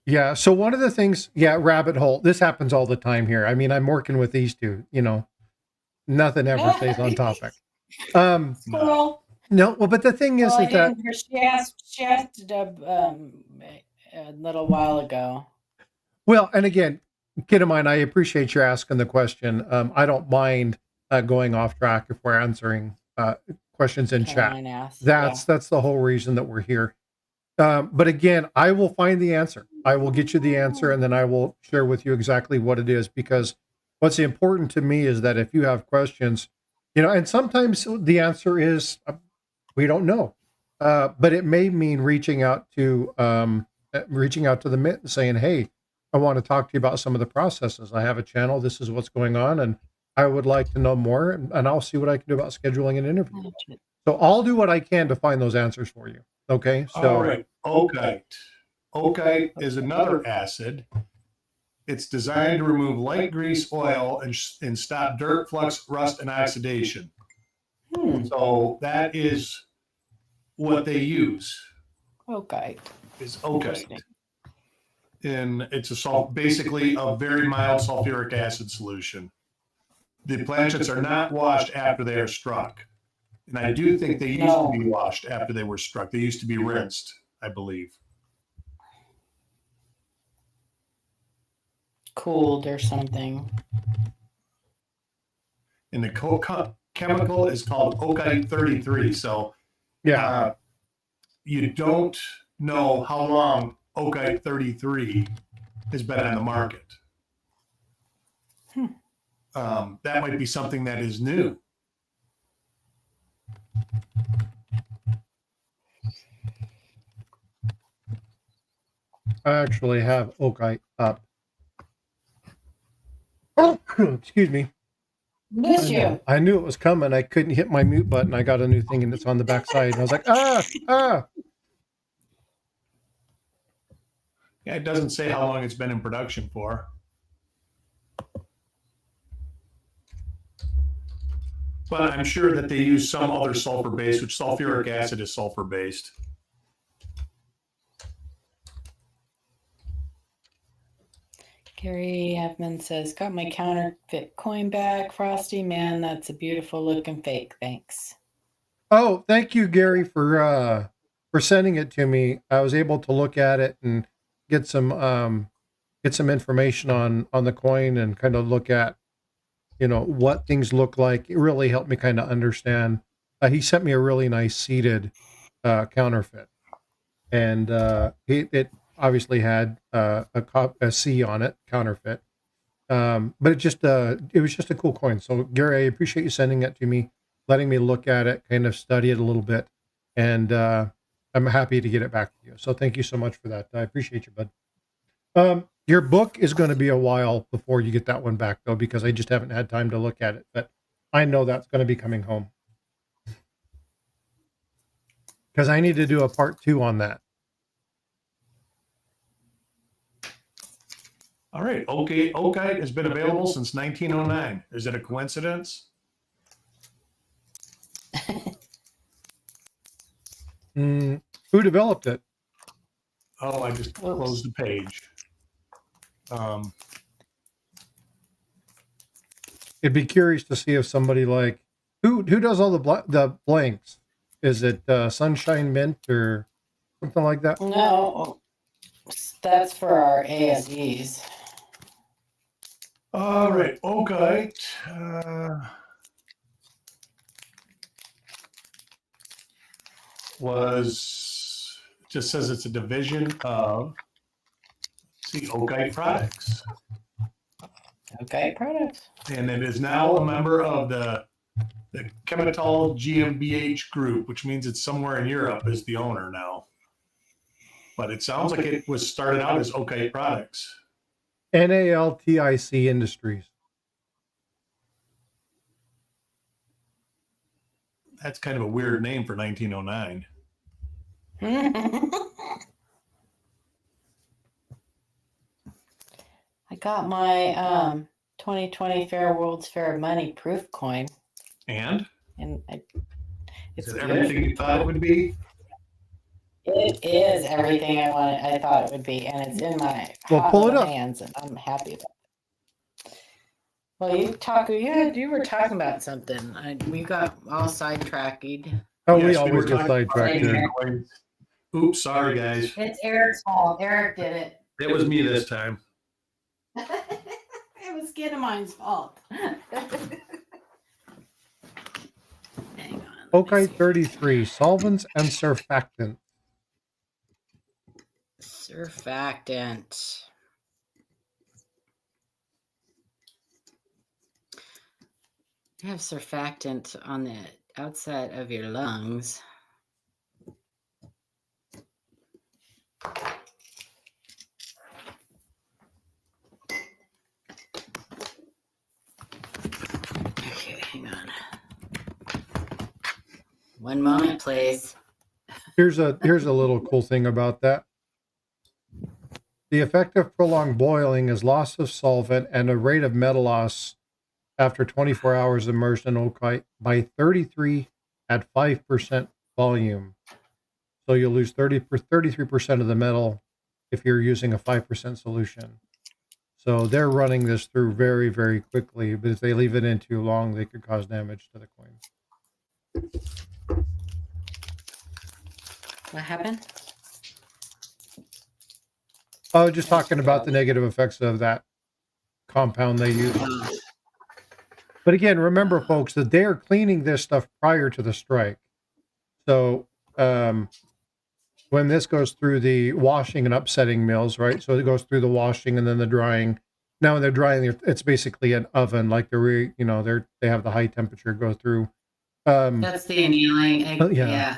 Yeah. So one of the things, rabbit hole. This happens all the time here. I mean, I'm working with these two. Nothing ever stays on topic. Squirrel. No. Well, but the thing is, Well, I is that didn't. She asked a little while ago. well, and again, kid of mine, I appreciate you asking the question. I don't mind going off track if we're answering questions in chat. Caroline asked. That's the whole reason that we're here. But again, I will find the answer. I will get you the answer, and then I will share with you exactly what it is, because what's important to me is that if you have questions, and sometimes the answer is we don't know, but it may mean reaching out to the Mint and saying, hey, I want to talk to you about some of the processes. I have a channel. This is what's going on, and I would like to know more, and I'll see what I can do about scheduling an interview. So I'll do what I can to find those answers for you. Okay. So All right. Oakite. Oakite is another acid. It's designed to remove light grease, oil, and stop dirt, flux, rust, and oxidation. So that is what they use. Okay. Is oakite. And it's basically a very mild sulfuric acid solution. The planchets are not washed after they are struck. And I do think they used to be washed after they were struck. They used to be rinsed, I believe. Cooled or something. And the chemical is called oakite 33. So yeah, you don't know how long oakite 33 has been on the market. That might be something that is new. I actually have oakite up. Oh, excuse me. Miss you. I knew it was coming. I couldn't hit my mute button. I got a new thing and it's on the back side. And I was like, ah. Yeah, it doesn't say how long it's been in production for. But I'm sure that they use some other sulfur base, which sulfuric acid is sulfur based. Gary Huffman says, got my counterfeit coin back. Frosty, man, that's a beautiful looking fake. Thanks. Oh, thank you, Gary, for sending it to me. I was able to look at it and get some information on the coin and kind of look at, what things look like. It really helped me kind of understand. He sent me a really nice seeded counterfeit, and it obviously had a C on it, counterfeit. But it was just a cool coin. So Gary, I appreciate you sending it to me, letting me look at it, kind of study it a little bit, and I'm happy to get it back to you. So thank you so much for that. I appreciate you, bud. Your book is going to be a while before you get that one back, though, because I just haven't had time to look at it. But I know that's going to be coming home, because I need to do a part 2 on that. All right. Oakite has been available since 1909. Is it a coincidence? Who developed it? Oh, I just closed the page. It'd be curious to see if somebody like who does all the blanks. Is it Sunshine Mint or something like that? No, that's for our ASEs. All right. Oakite. Just says it's a division of Oakite Products. Okay, products. And it is now a member of the Chemitol GmbH group, which means it's somewhere in Europe as the owner now. But it sounds like it was started out as Oakite Products. NALTIC Industries. That's kind of a weird name for 1909. I got my 2020 Fair World's Fair money proof coin, And it's is it everything you thought it would be? It is everything I thought it would be, and it's in my hot pull it little up. hands, and I'm happy about it. Well, you were talking about something. We got all sidetracked. Oh, Yes, we we always were get talking sidetracked about here. coins. Oops, sorry guys. It's Eric's fault. Eric did it. It was me this time. It was Skidamine's fault. Hang on. Okay, 33. Solvents and surfactants. Surfactant. You have surfactant on the outside of your lungs. Okay, hang on. One moment, please. Here's a little cool thing about that. The effect of prolonged boiling is loss of solvent and a rate of metal loss after 24 hours immersed in oakite by 33 at 5% volume. So you'll lose 33% of the metal if you're using a 5% solution. So they're running this through very, very quickly, but if they leave it in too long, they could cause damage to the coin. What happened? Oh, just talking about the negative effects of that compound they use. But again, remember, folks, that they are cleaning this stuff prior to the strike. So when this goes through the washing and upsetting mills, right? So it goes through the washing and then the drying. Now when they're drying, it's basically an oven, like they have the high temperature go through. That's the annealing. Yeah.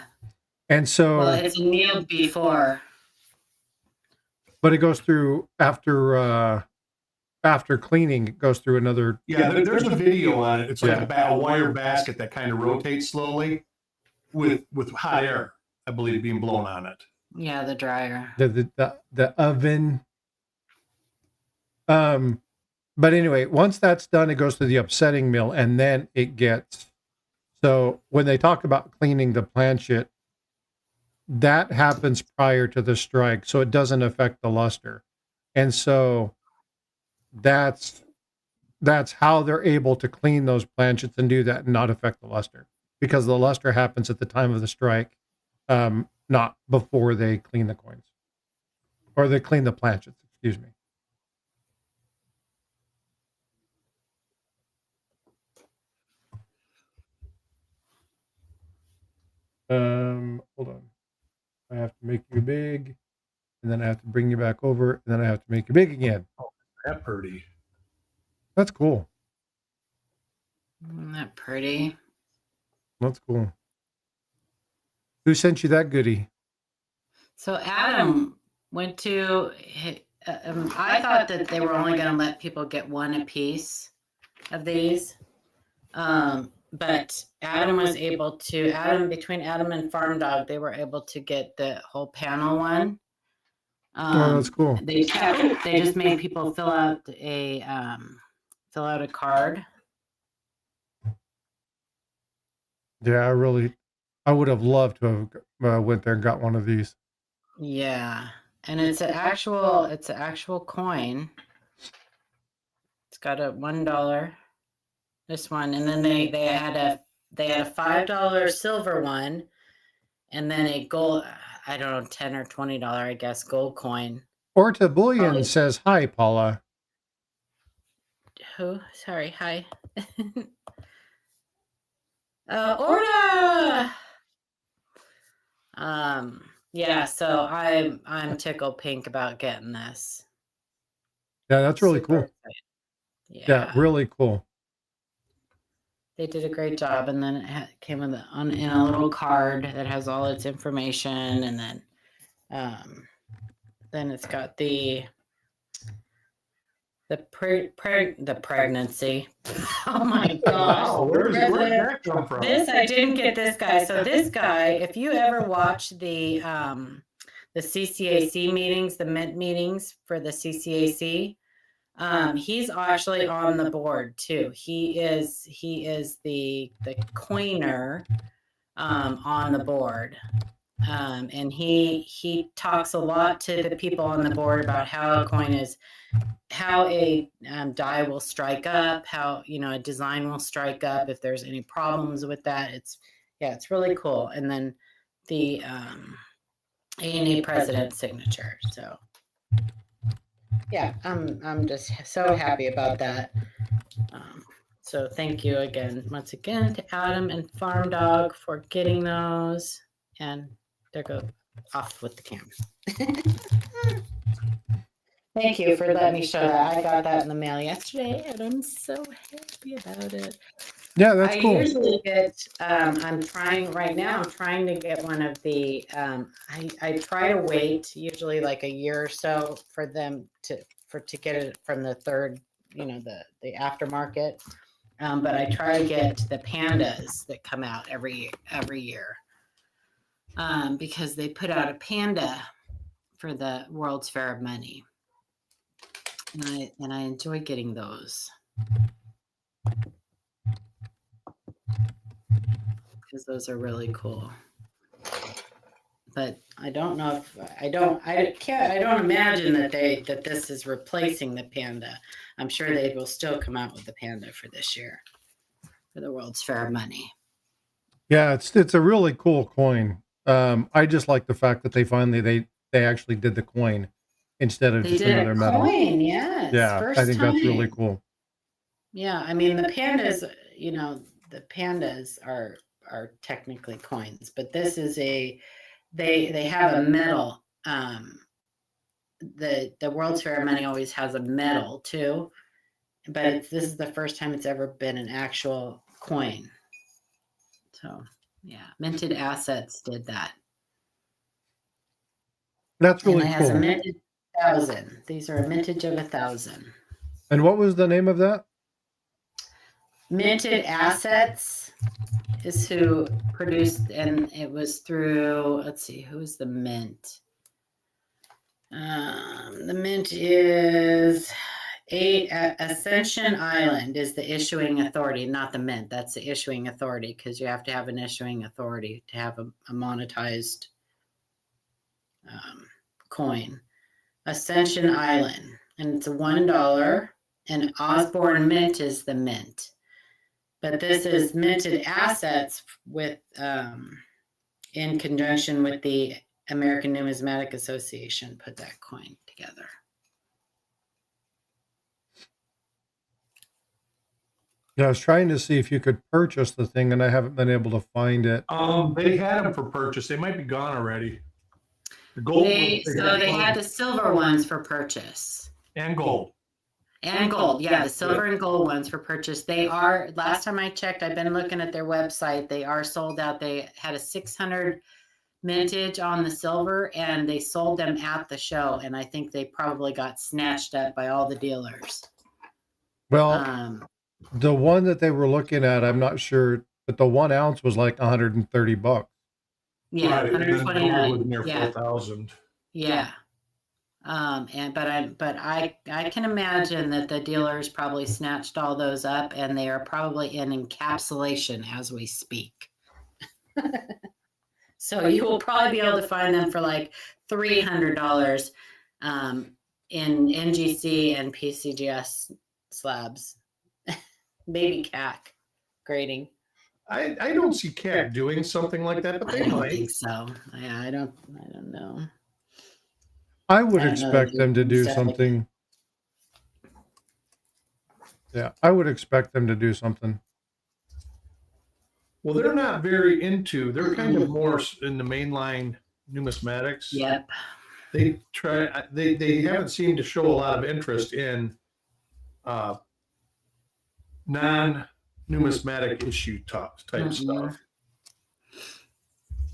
And so, well, it's annealed before. But it goes through after cleaning. It goes through another. Yeah, there's a video on it. It's like a wire basket that kind of rotates slowly with hot air, I believe, being blown on it. Yeah, the dryer. The oven. But anyway, once that's done, it goes to the upsetting mill, and then it gets. So when they talk about cleaning the planchet, that happens prior to the strike, so it doesn't affect the luster, and so that's how they're able to clean those planchets and do that and not affect the luster, because the luster happens at the time of the strike, not before they clean the coins or they clean the planchets. Excuse me. Hold on. I have to make you big, and then I have to bring you back over, and then I have to make you big again. Oh, that's pretty. That's cool. Isn't that pretty? That's cool. Who sent you that goodie? So Adam went to. I thought that they were only going to let people get one a piece of these, but Adam was able to. Between Adam and Farm Dog, they were able to get the whole panel one. Oh, that's cool. They just made people fill out a card. Yeah, I would have loved to have went there and got one of these. Yeah, and it's an actual coin. It's got a $1, this one, and then they had a $5 silver one, and then a gold, I don't know, $10 or $20, I guess, gold coin. Orta Bullion says hi, Paula. Who? Sorry, hi. Orta. Yeah, so I'm tickled pink about getting this. Yeah, that's really Super cool. Yeah, really cool. They did a great job, and then it came with in a little card that has all its information, and then it's got the the pregnancy. Oh my gosh. Wow, where did that come from? This, I didn't get this guy. So this guy, if you ever watch the CCAC meetings, the Mint meetings for the CCAC, he's actually on the board too. He is the coiner on the board. And he talks a lot to the people on the board about how a coin is, how a die will strike up, how, you know, a design will strike up if there's any problems with that. It's really cool. And then the ANA president's signature. So yeah, I'm just so happy about that. So thank you once again to Adam and Farm Dog for getting those. And there go off with the camera. Thank you for letting me show that. I got that in the mail yesterday, and I'm so happy about it. Yeah, that's cool. I usually get, I'm trying to get one of the, I try to wait usually like a year or so for them to get it from the third, you know, the aftermarket. But I try to get the pandas that come out every year. Because they put out a panda for the World's Fair of Money. And I enjoy getting those. Because those are really cool. But I don't know if I don't imagine that this is replacing the panda. I'm sure they will still come out with the panda for this year for the World's Fair of Money. Yeah, it's a really cool coin. I just like the fact that they actually did the coin instead of just another metal. Coin, yes. Yeah, I think that's really cool. Yeah, I mean the pandas, you know, the pandas are technically coins, but this is they have a metal. The World's Fair of Money always has a medal too, but this is the first time it's ever been an actual coin. So yeah, Minted Assets did that. That's really and it cool. Has a minted 1,000. These are a mintage of 1,000. And what was the name of that? Minted Assets is who produced, and it was through, let's see, who's the mint? The mint is Ascension Island is the issuing authority, not the mint. That's the issuing authority, because you have to have an issuing authority to have a monetized coin. Ascension Island, and it's a $1, and Osborne Mint is the mint. But this is Minted Assets with in conjunction with the American Numismatic Association put that coin together. Yeah, I was trying to see if you could purchase the thing, and I haven't been able to find it. They had them for purchase. They might be gone already. The gold. They had the silver ones for purchase. And gold. And gold, yeah, the silver and gold ones for purchase. They are, last time I checked, I've been looking at their website, they are sold out. They had a 600 mintage on the silver, and they sold them at the show, and I think they probably got snatched up by all the dealers. Well, the one that they were looking at, I'm not sure, but the 1 ounce was like $130. Yeah, right, 129. Near 4,000. Yeah. But I can imagine that the dealers probably snatched all those up, and they are probably in encapsulation as we speak. So you will probably be able to find them for like $300 in NGC and PCGS slabs. Maybe CAC grading. I don't see CAC doing something like that, but they I don't might. think so. Yeah, I don't know. I would expect them to do something. Yeah, I would expect them to do something. Well, they're not very into. They're kind of more in the mainline numismatics. Yep. They try. They haven't seemed to show a lot of interest in non-numismatic issue type stuff.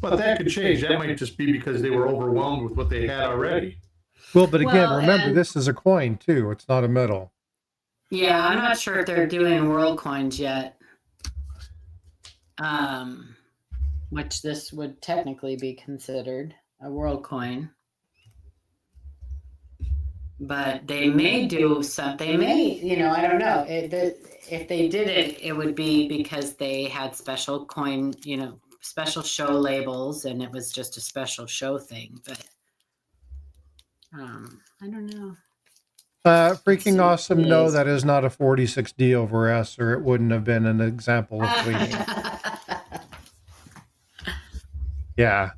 But that could change. That might just be because they were overwhelmed with what they had already. Well, but again, remember, this is a coin too. It's not a metal. Yeah, I'm not sure if they're doing world coins yet. Which this would technically be considered a world coin. But they may do something. They may, I don't know. If they did it, it would be because they had special coin, special show labels, and it was just a special show thing. But I don't know. Freaking awesome. No, that is not a 46D over S, or it wouldn't have been an example of cleaning. Yeah.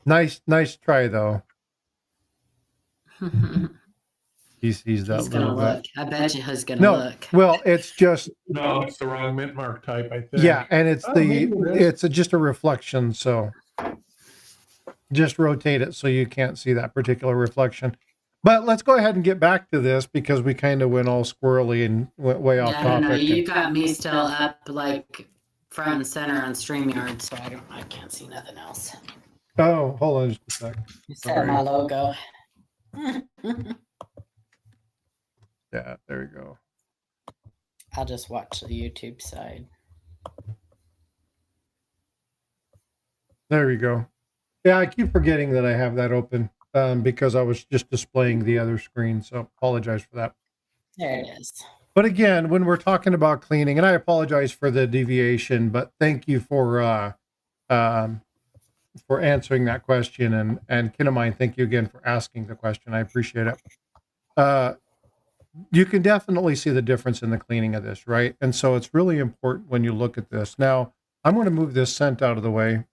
Nice try though. He sees that. He's gonna look. I bet you he's gonna look. Well, it's just No, it's the wrong mint mark type, I think. yeah, and it's just a reflection, so just rotate it so you can't see that particular reflection. But let's go ahead and get back to this because we kind of went all squirrely and went way off topic. I don't know. You got me still up like front and center on StreamYard, so I can't see nothing else. Oh, hold on just a sec. You said my logo. Yeah, there we go. I'll just watch the YouTube side. There we go. Yeah, I keep forgetting that I have that open because I was just displaying the other screen, so apologize for that. There it is. But again, when we're talking about cleaning, and I apologize for the deviation, but thank you for answering that question, and Kinemine, thank you again for asking the question. I appreciate it. You can definitely see the difference in the cleaning of this, right? And so it's really important when you look at this. Now, I'm going to move this scent out of the way.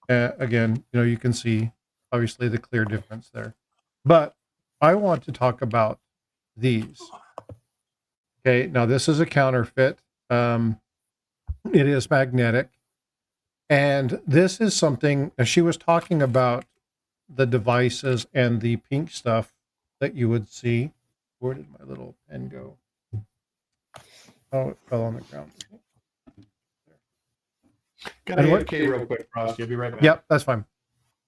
Again, you can see obviously the clear difference there. But I want to talk about these. Okay, now this is a counterfeit. It is magnetic. And this is something, she was talking about the devices and the pink stuff that you would see. Where did my little pen go? Oh, it fell on the ground. Got to AFK real quick, Frosty. I'll be right back. Yep, that's fine.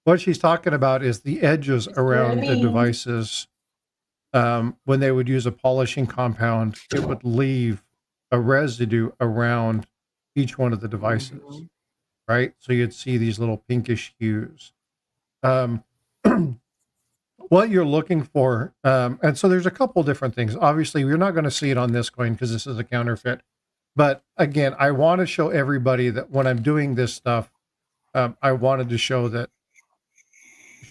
What she's talking about is the edges around the devices. When they would use a polishing compound, it would leave a residue around each one of the devices, right? So you'd see these little pinkish hues. What you're looking for, and so there's a couple different things. Obviously, you're not going to see it on this coin because this is a counterfeit. But again, I want to show everybody that when I'm doing this stuff, I wanted to show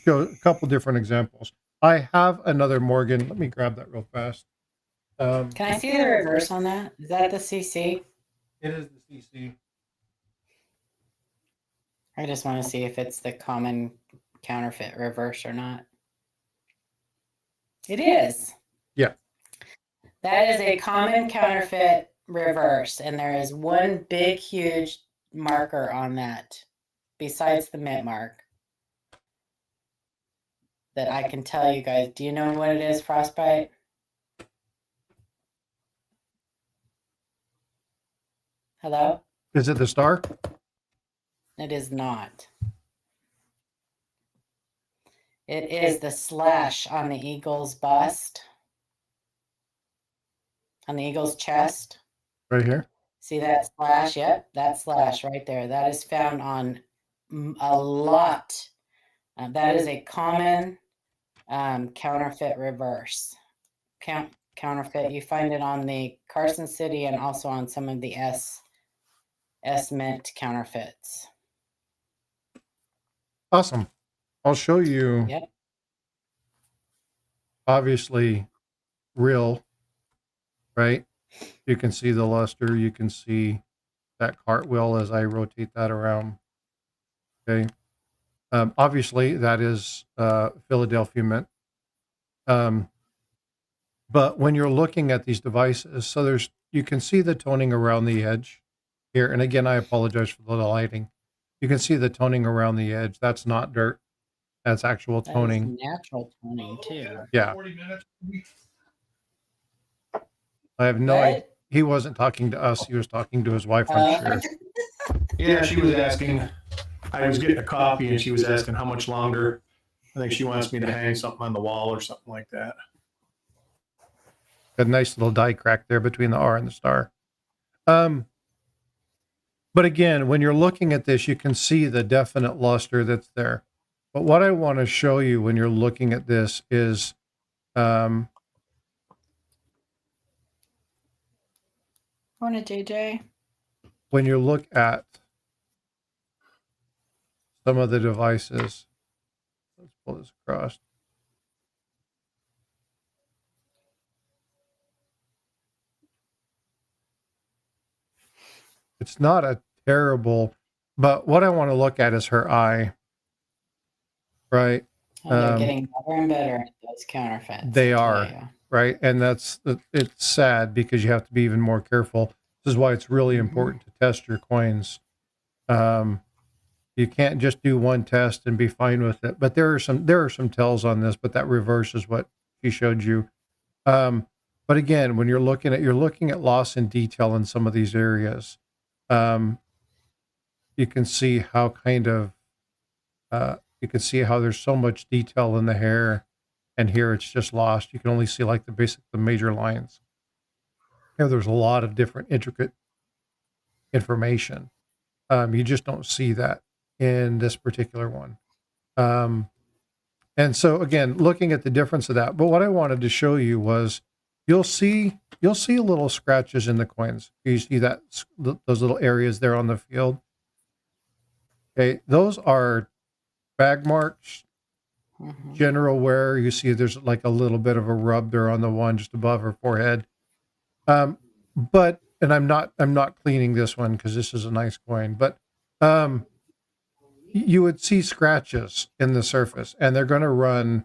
a couple different examples. I have another Morgan. Let me grab that real fast. Can I see the reverse on that? Is that the CC? It is the CC. I just want to see if it's the common counterfeit reverse or not. It is. Yeah. That is a common counterfeit reverse, and there is one big, huge marker on that, besides the mint mark, that I can tell you guys. Do you know what it is, Frostbyte? Hello? Is it the star? It is not. It is the slash on the eagle's bust, on the eagle's chest. Right here? See that slash? Yep, that slash right there. That is found on a lot. That is a common counterfeit reverse. Counterfeit. You find it on the Carson City and also on some of the S Mint counterfeits. Awesome. I'll show you. Yep. Obviously, real, right? You can see the luster. You can see that cartwheel as I rotate that around. Okay. Obviously, that is Philadelphia mint. But when you're looking at these devices, so you can see the toning around the edge here. And again, I apologize for the lighting. You can see the toning around the edge. That's not dirt. That's actual toning. That is natural toning too. Yeah. 40 minutes. I have no idea. He wasn't talking to us. He was talking to his wife, I'm sure. Yeah, she was asking. I was getting a coffee, and she was asking how much longer. I think she wants me to hang something on the wall or something like that. a nice little die crack there between the R and the star. But again, when you're looking at this, you can see the definite luster that's there. But what I want to show you when you're looking at this is Morning, JJ. when you look at some of the devices. Let's pull this across. It's not a terrible, but what I want to look at is her eye, right? And they're getting better and better at those counterfeits. They are, right? And it's sad because you have to be even more careful. This is why it's really important to test your coins. You can't just do one test and be fine with it. But there are some tells on this, but that reverses what she showed you. But again, when you're looking at loss in detail in some of these areas. You can see how there's so much detail in the hair, and here it's just lost. You can only see like the major lines. Here there's a lot of different intricate information. You just don't see that in this particular one. And so again, looking at the difference of that, but what I wanted to show you was you'll see little scratches in the coins. You see that those little areas there on the field. Okay, those are bag marks, general wear. You see there's like a little bit of a rub there on the one just above her forehead. But I'm not cleaning this one because this is a nice coin, but you would see scratches in the surface, and they're going to run,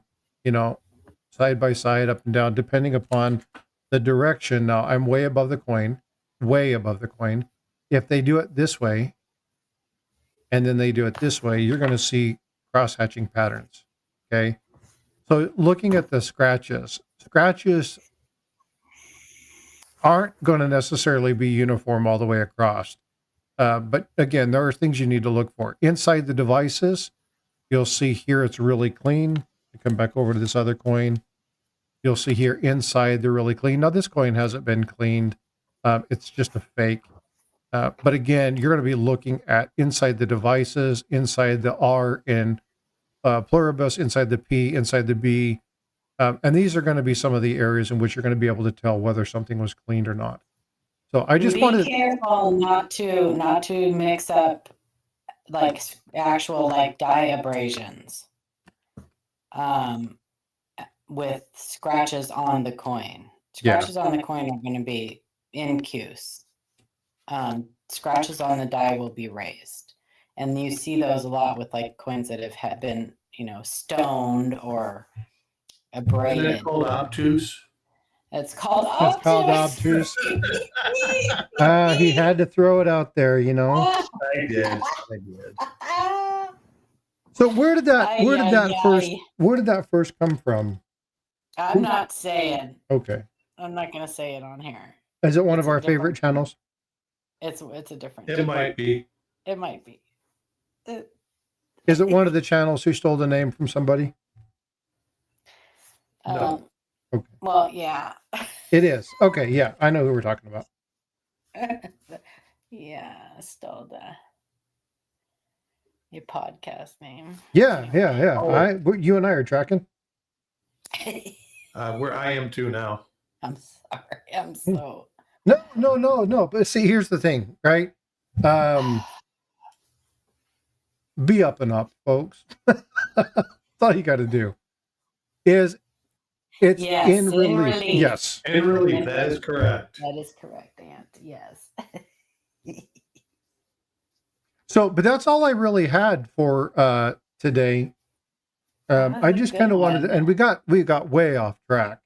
side by side, up and down, depending upon the direction. Now I'm way above the coin. If they do it this way, and then they do it this way, you're going to see cross-hatching patterns. Okay. So looking at the scratches aren't going to necessarily be uniform all the way across. But again, there are things you need to look for. Inside the devices, you'll see here it's really clean. You come back over to this other coin. You'll see here inside they're really clean. Now this coin hasn't been cleaned. It's just a fake. But again, you're going to be looking at inside the devices, inside the R in pluribus, inside the P, inside the B. And these are going to be some of the areas in which you're going to be able to tell whether something was cleaned or not. So I just wanted to be careful not to mix up like actual like dye abrasions with scratches on the coin. Scratches on the coin are going to be incuse. Scratches on the die will be raised, and you see those a lot with like coins that have been stoned or abraded. Isn't it called obtuse? It's called obtuse. It's called obtuse. He had to throw it out there, I did. So where did that first come from? I'm not saying. Okay. I'm not going to say it on here. Is it one of our favorite channels? It's a different. It might be. It might be. Is it one of the channels who stole the name from somebody? No. Okay. Well, yeah. It is. Okay, yeah. I know who we're talking about. Yeah, stole your podcast name. Yeah. Oh. You and I are tracking. Where I am too now. I'm sorry. I'm so. No. But see, here's the thing, right? Be up and up, folks. That's all you got to do. It's in relief. Yes. In relief. That is correct. That is correct, Aunt. Yes. So, but that's all I really had for today. I just kind of wanted to, and we got way off track.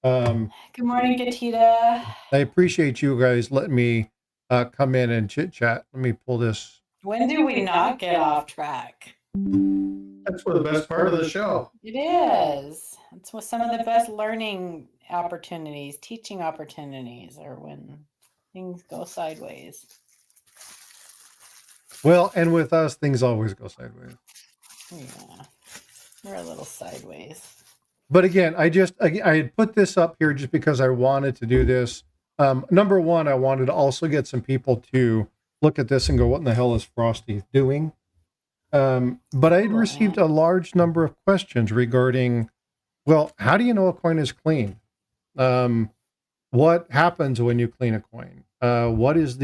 Good morning, Gatita. I appreciate you guys letting me come in and chit chat. Let me pull this. When do we not get off track? That's for the best part of the show. It is. It's what some of the best learning opportunities, teaching opportunities, are when things go sideways. Well, and with us, things always go sideways. Yeah, we're a little sideways. But again, I had put this up here just because I wanted to do this. Number one, I wanted to also get some people to look at this and go, what in the hell is Frosty doing? But I had received a large number of questions regarding, well, how do you know a coin is clean? What happens when you clean a coin? What is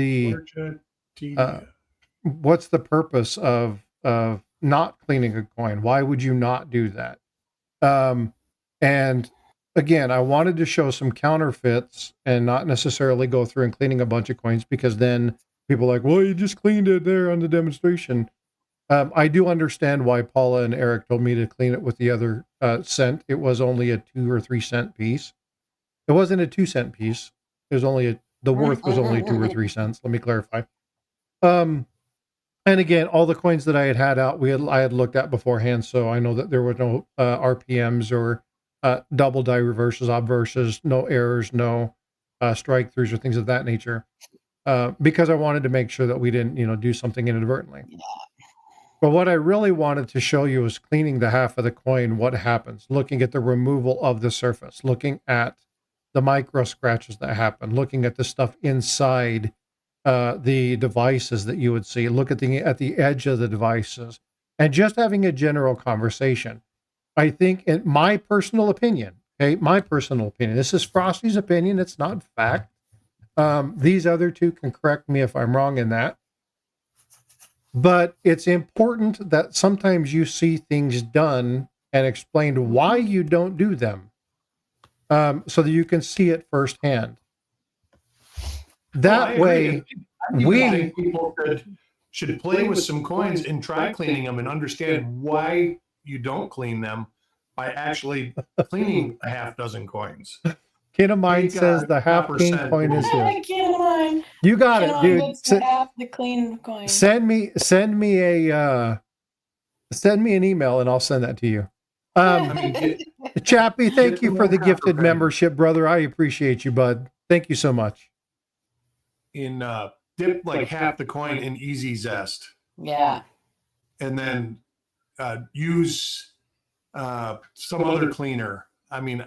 what's the purpose of not cleaning a coin? Why would you not do that? And again, I wanted to show some counterfeits and not necessarily go through and cleaning a bunch of coins, because then people are like, well, you just cleaned it there on the demonstration. I do understand why Paula and Eric told me to clean it with the other cent. It was only a 2 or 3 cent piece. It wasn't a 2 cent piece. It was only the worth was only 2 or 3 cents. Let me clarify. And again, all the coins that I had out, I had looked at beforehand, so I know that there were no RPMs or double die reverses, obverses, no errors, no strike throughs or things of that nature, because I wanted to make sure that we didn't, do something inadvertently. But what I really wanted to show you is cleaning the half of the coin, what happens, looking at the removal of the surface, looking at the micro scratches that happen, looking at the stuff inside the devices that you would see, look at the edge of the devices, and just having a general conversation. I think, in my personal opinion, this is Frosty's opinion, it's not fact. These other two can correct me if I'm wrong in that. But it's important that sometimes you see things done and explained why you don't do them, so that you can see it firsthand. That way, I think people should play with some coins and try cleaning them and understand why you don't clean them by actually cleaning a half dozen coins. Kid of mine says the half clean coin is his. Kid of mine. You got it, dude. Half the clean coin. Send me an email and I'll send that to you. Chappie, thank you for the gifted membership, brother. I appreciate you, bud. Thank you so much. Dip like half the coin in Easy Zest. Yeah. And then use some other cleaner. I mean,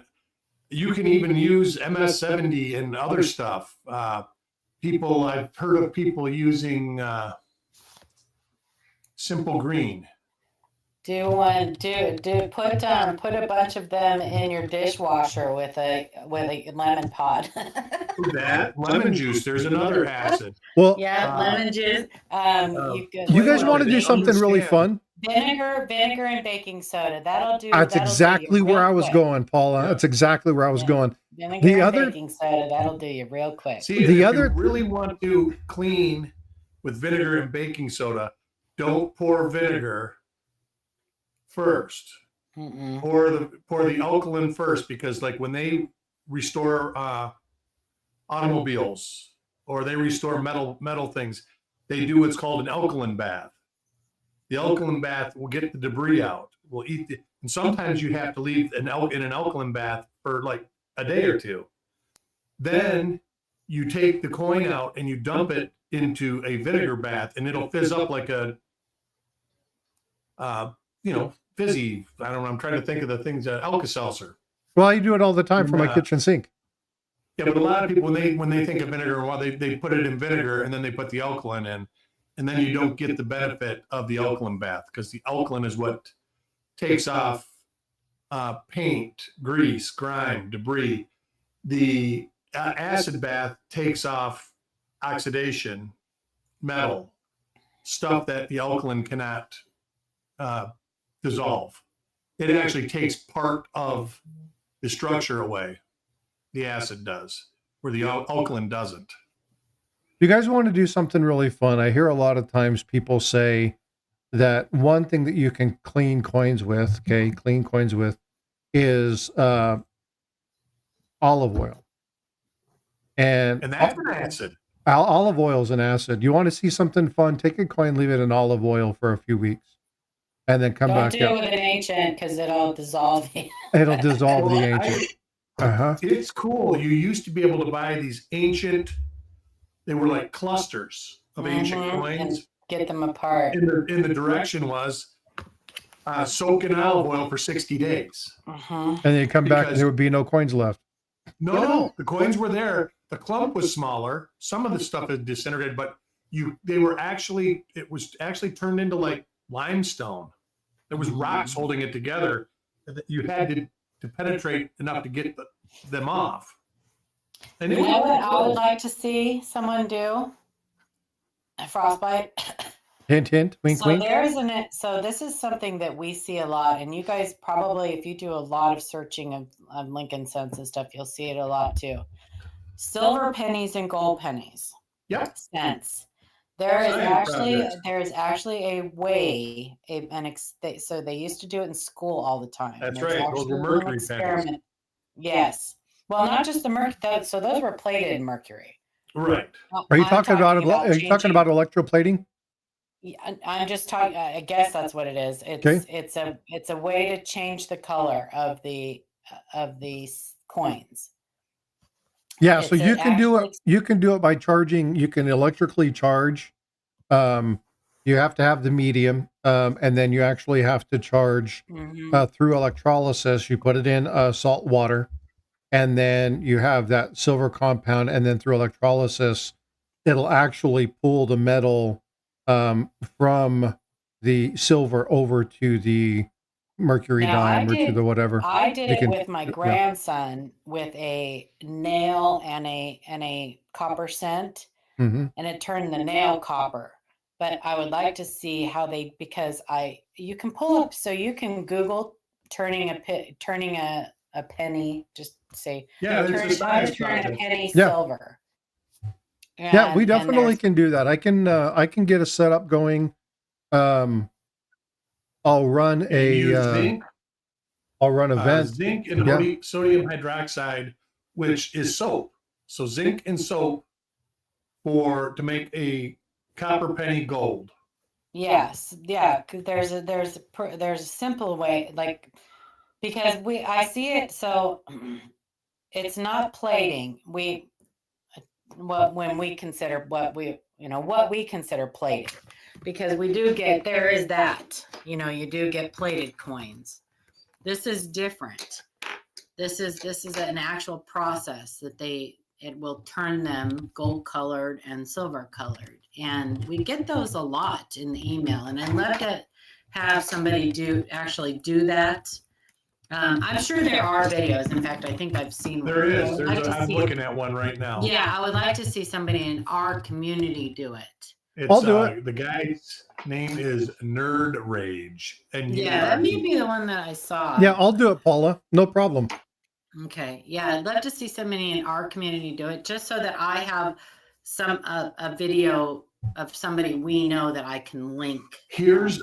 you can even use MS-70 and other stuff. I've heard of people using Simple Green. Put a bunch of them in your dishwasher with a lemon pod. That lemon juice. There's another acid. Well, lemon juice. You guys want to do something really fun? Vinegar and baking soda. That'll do. That's exactly where I was going, Paula. That's exactly where I was going. Vinegar and baking soda. That'll do you real quick. See, if you really want to clean with vinegar and baking soda, don't pour vinegar first. Pour the alkaline first, because like when they restore automobiles or they restore metal things, they do what's called an alkaline bath. The alkaline bath will get the debris out. Will eat and sometimes you have to leave in an alkaline bath for like a day or two. Then you take the coin out and you dump it into a vinegar bath, and it'll fizz up like a fizzy. I don't know. I'm trying to think of the things. Alka-Seltzer. Well, I do it all the time for my kitchen sink. Yeah, but a lot of people when they think of vinegar, they put it in vinegar and then they put the alkaline in, and then you don't get the benefit of the alkaline bath, because the alkaline is what takes off paint, grease, grime, debris. The acid bath takes off oxidation, metal, stuff that the alkaline cannot dissolve. It actually takes part of the structure away. The acid does, where the alkaline doesn't. You guys want to do something really fun? I hear a lot of times people say that one thing that you can clean coins with, is olive oil. And that's an acid. Olive oil is an acid. You want to see something fun? Take a coin, leave it in olive oil for a few weeks, and then come back. Don't do it with an ancient, because it'll dissolve. It'll dissolve the ancient. It's cool. You used to be able to buy these ancient. They were like clusters of ancient coins. And get them apart. And the direction was soak in olive oil for 60 days. Uh-huh. And then you come back and Because- there would be no coins left. No, the coins were there. The clump was smaller. Some of the stuff had disintegrated, but it was actually turned into like limestone. There was rocks holding it together that you had to penetrate enough to get them off. And You know what I would like to see someone do? A frostbite. Hint, hint, wink, So wink. so this is something that we see a lot, and you guys probably, if you do a lot of searching of Lincoln cents and stuff, you'll see it a lot too. Silver pennies and gold pennies. Yep. Cents. There is Science actually a way, so they used to do it in school all the time. That's There's right. Those were actually an mercury pennies. experiment. Yes. Well, not just the mercury. So those were plated in mercury. Right. Are you I'm talking about changing- electroplating? Yeah, I'm just talking. I guess that's what it is. It's a way to change the color of these coins. Yeah, so It's you can do it. actually- You can do it by charging. You can electrically charge. You have to have the medium, and then you actually have to charge through electrolysis. You put it in salt water, and then you have that silver compound, and then through electrolysis, it'll actually pull the metal from the silver over to the mercury Now, dime or to the whatever. I did You it can- with my grandson with a nail and a copper cent, hmm and it turned the nail copper. But I would like to see how you can pull up, so you can Google turning a penny. Just say Yeah, there's a turn a science project. penny Yeah. silver. Yeah, we And definitely there's- can do that. I can get a setup going. I'll run You use a zinc, event. zinc and Yeah. sodium hydroxide, which is soap. So zinc and soap to make a copper penny gold. Yes, yeah. 'Cause there's a simple way, like, because I see it. So it's not plating. When we consider what we consider plating, because there is that, you do get plated coins. This is different. This is an actual process that it will turn them gold colored and silver colored. And we get those a lot in the email. And I'd love to have somebody actually do that. I'm sure there are videos. In fact, I think I've seen There one. is. I'm looking at one right now. Yeah, I would like to see somebody in our community do it. It's, I'll do it. The guy's name is Nerd Rage. And Yeah, that may be the one that I saw. Yeah, I'll do it, Paula. No problem. Okay. Yeah, I'd love to see somebody in our community do it, just so that I have a video of somebody we know that I can link. Here's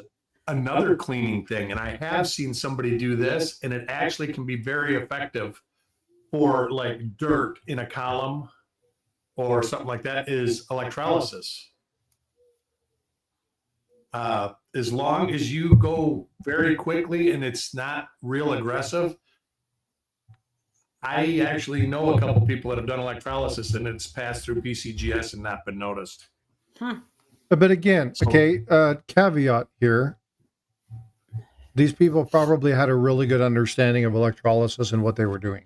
another cleaning thing, and I have seen somebody do this, and it actually can be very effective for like dirt in a column or something like that, is electrolysis. As long as you go very quickly and it's not real aggressive. I actually know a couple people that have done electrolysis and it's passed through PCGS and not been noticed. But again, okay, caveat here. These people probably had a really good understanding of electrolysis and what they were doing.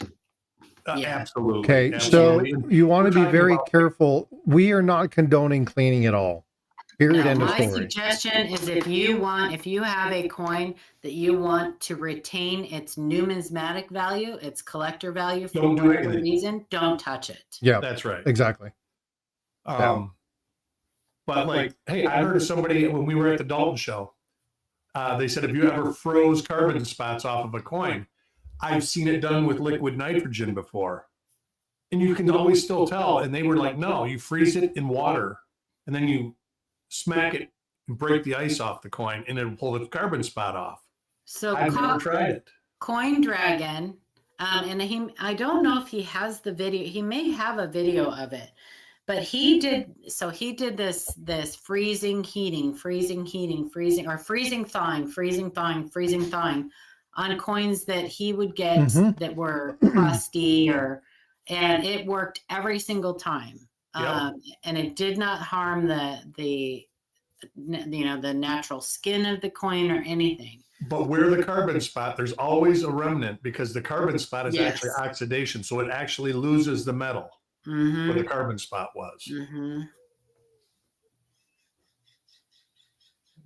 Yeah. Absolutely. Okay, absolutely. so you want to be We're talking very about- careful. We are not condoning cleaning at all. Period. No, End of my story. suggestion is if you have a coin that you want to retain its numismatic value, its collector value for Don't do whatever anything. reason, don't touch it. Yeah, That's right. exactly. But like, hey, I heard of somebody when we were at the Dalton show. They said, if you ever froze carbon spots off of a coin, I've seen it done with liquid nitrogen before. And you can always still tell. And they were like, no, you freeze it in water and then you smack it and break the ice off the coin and it'll pull the carbon spot off. So I've never tried it. Coin Dragon, and I don't know if he has the video. He may have a video of it, but he did this freezing, heating, freezing, thawing on coins that he would get Mhm. that were crusty and it worked every single time. Yep. And it did not harm the the natural skin of the coin or anything. But where the carbon spot, there's always a remnant because the carbon spot is Yes. actually oxidation. So it actually loses the metal where the carbon spot was.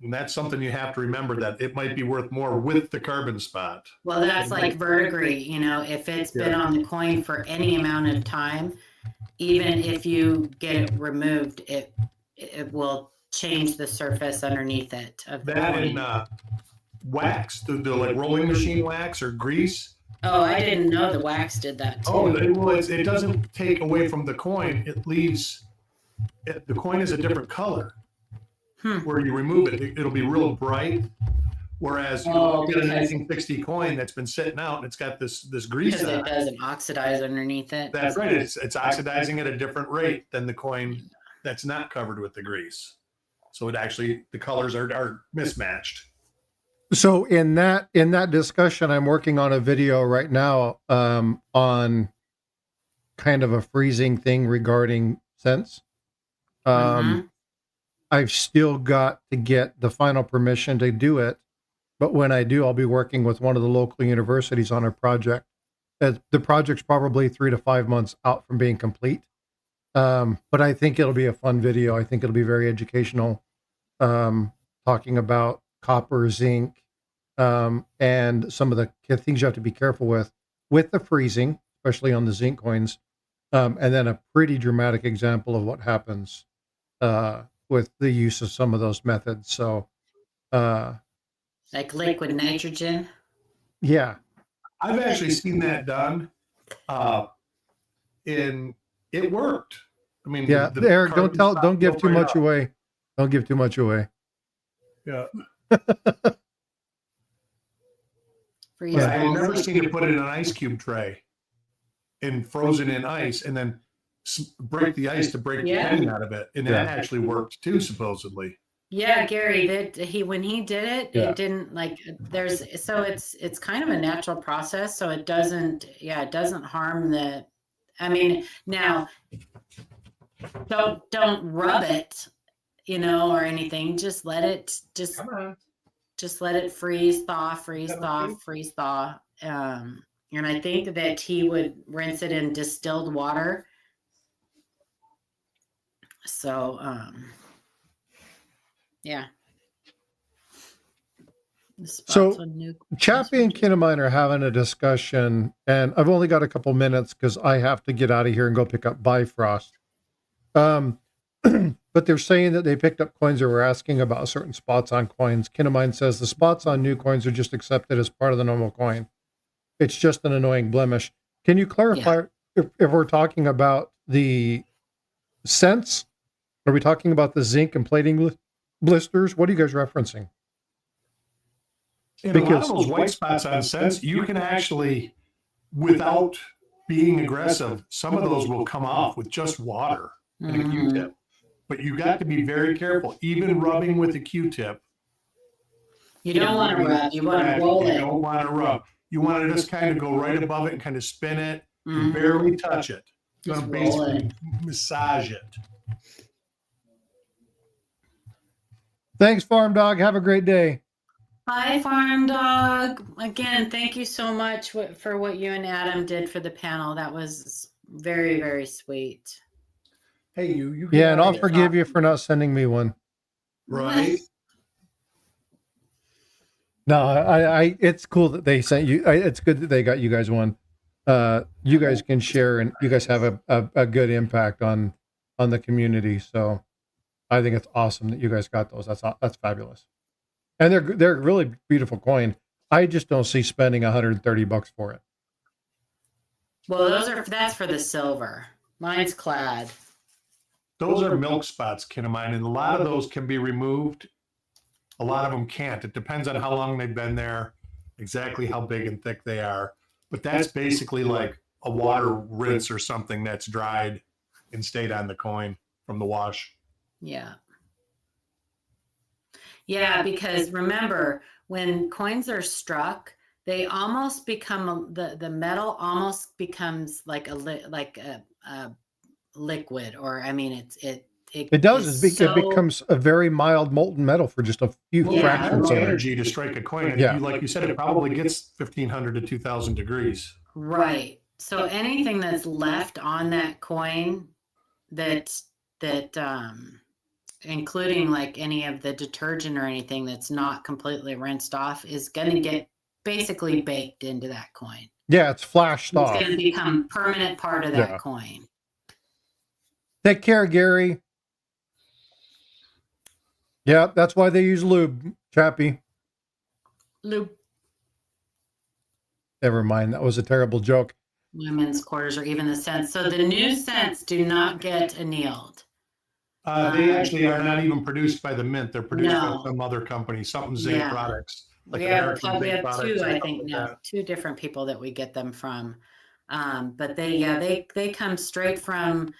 And that's something you have to remember, that it might be worth more with the carbon spot. Well, that's like verdigris, if it's been on the coin for any amount of time, even if you get it removed, it will change the surface underneath it of the That coin. and wax, the like rolling machine wax or grease. Oh, I didn't know the wax did that too. Oh, well, it doesn't take away from the coin. It leaves the coin is a different color. Where you remove it, it'll be real bright. Whereas you get a 1960 coin that's been sitting out and it's got this grease because on it doesn't oxidize underneath it. That's right. It's oxidizing at a different rate than the coin that's not covered with the grease. So it actually, the colors are mismatched. So in that discussion, I'm working on a video right now on kind of a freezing thing regarding scents. I've still got to get the final permission to do it, but when I do, I'll be working with one of the local universities on a project. The project's probably 3 to 5 months out from being complete, but I think it'll be a fun video. I think it'll be very educational, talking about copper, zinc, and some of the things you have to be careful with the freezing, especially on the zinc coins, and then a pretty dramatic example of what happens with the use of some of those methods. So, like liquid nitrogen. Yeah, I've actually seen that done, and it worked. I mean, yeah. Eric, don't give too much away. Don't give too much away. Yeah. Freeze. I've never seen it put in an ice cube tray and frozen in ice, and then break the ice to break the penny out of it, and that actually worked too, supposedly. Yeah, Gary, when he did it, it didn't it's kind of a natural process, so it doesn't harm the. I mean, now don't rub it, or anything. Just let it let it freeze thaw. And I think that he would rinse it in distilled water. So, yeah. So Chappie and Kinnamine are having a discussion, and I've only got a couple minutes because I have to get out of here and go pick up Bifrost. But they're saying that they picked up coins that were asking about certain spots on coins. Kinnamine says the spots on new coins are just accepted as part of the normal coin. It's just an annoying blemish. Can you clarify if we're talking about the cents? Are we talking about the zinc and plating blisters? What are you guys referencing? And a lot of those white spots on cents, you can actually, without being aggressive, some of those will come off with just water and a Q-tip. But you got to be very careful, even rubbing with a Q-tip. You don't want to rub. You want to roll it. You don't want to rub. You want to just kind of go right above it and kind of spin it and barely touch it. You want to basically massage it. Thanks, Farm Dog. Have a great day. Hi, Farm Dog. Again, thank you so much for what you and Adam did for the panel. That was very, very sweet. Hey, you. Yeah, and I'll forgive you for not sending me one. Right. No, I it's cool that they sent you. It's good that they got you guys one. You guys can share, and you guys have a good impact on the community. So I think it's awesome that you guys got those. That's fabulous, and they're really beautiful coin. I just don't see spending $130 for it. Well, that's for the silver. Mine's clad. Those are milk spots, Kinnamine, and a lot of those can be removed. A lot of them can't. It depends on how long they've been there, exactly how big and thick they are. But that's basically like a water rinse or something that's dried and stayed on the coin from the wash. Yeah. Yeah, because remember, when coins are struck, they almost become the metal almost becomes like a liquid, or I mean, It does. It becomes a very mild molten metal for just a few fractions of energy to strike a coin. And you, like you said, it probably gets 1,500 to 2,000 degrees. Right. So anything that's left on that coin that including like any of the detergent or anything that's not completely rinsed off is going to get basically baked into that coin. Yeah, it's flashed off. It's going to become permanent part of that coin. Take care, Gary. Yeah, that's why they use lube, Chappie. Lube. Never mind. That was a terrible joke. Women's quarters or even the scents. So the new scents do not get annealed. They actually are not even produced by the mint. They're produced by some other company, something Zinc Products. Like we have two, I think now, two different people that we get them from. But they come straight from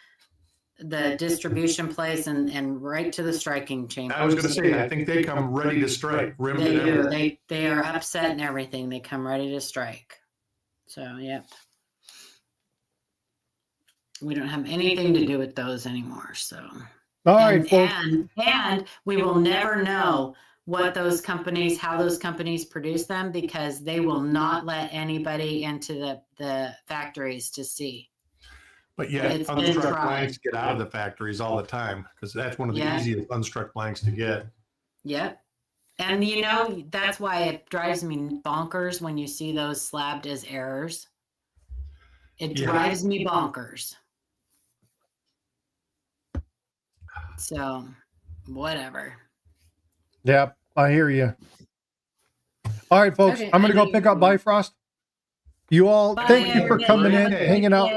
the distribution place and right to the striking chamber. I was going to say, I think they come ready to strike. They do. They are upset and everything. They come ready to strike. So, yep. We don't have anything to do with those anymore. So, all right, and we will never know what those companies, how those companies produce them, because they will not let anybody into the factories to see. But yeah, unstruck blanks get out of the factories all the time because that's one of the easiest unstruck blanks to get. Yep. And you know, that's why it drives me bonkers when you see those slabbed as errors. It drives me bonkers. So, whatever. Yep, I hear you. All right, folks, I'm going to go pick up Bifrost. You all, thank you for coming in, hanging out.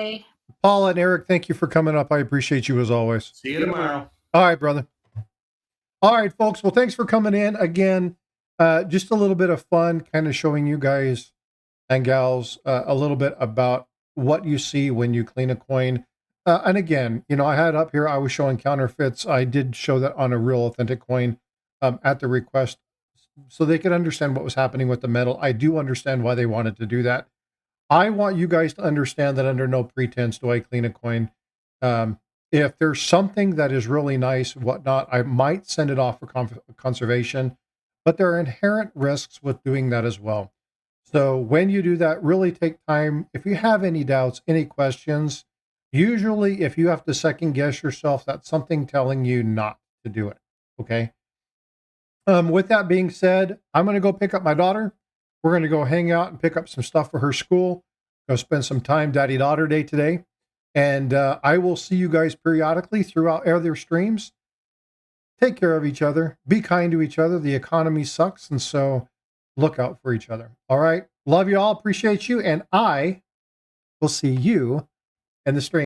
Paula and Eric, thank you for coming up. I appreciate you as always. See you tomorrow. All right, brother. All right, folks. Well, thanks for coming in again. Just a little bit of fun, kind of showing you guys and gals a little bit about what you see when you clean a coin. And again, you know, I had up here, I was showing counterfeits. I did show that on a real authentic coin at the request so they could understand what was happening with the metal. I do understand why they wanted to do that. I want you guys to understand that under no pretense do I clean a coin. If there's something that is really nice, whatnot, I might send it off for conservation, but there are inherent risks with doing that as well. So when you do that, really take time. If you have any doubts, any questions, usually if you have to second guess yourself, that's something telling you not to do it. Okay. With that being said, I'm going to go pick up my daughter. We're going to go hang out and pick up some stuff for her school. Go spend some time Daddy-Daughter Day today. And I will see you guys periodically throughout other streams. Take care of each other. Be kind to each other. The economy sucks, and so look out for each other. All right? Love you all. Appreciate you. And I will see you in the stream.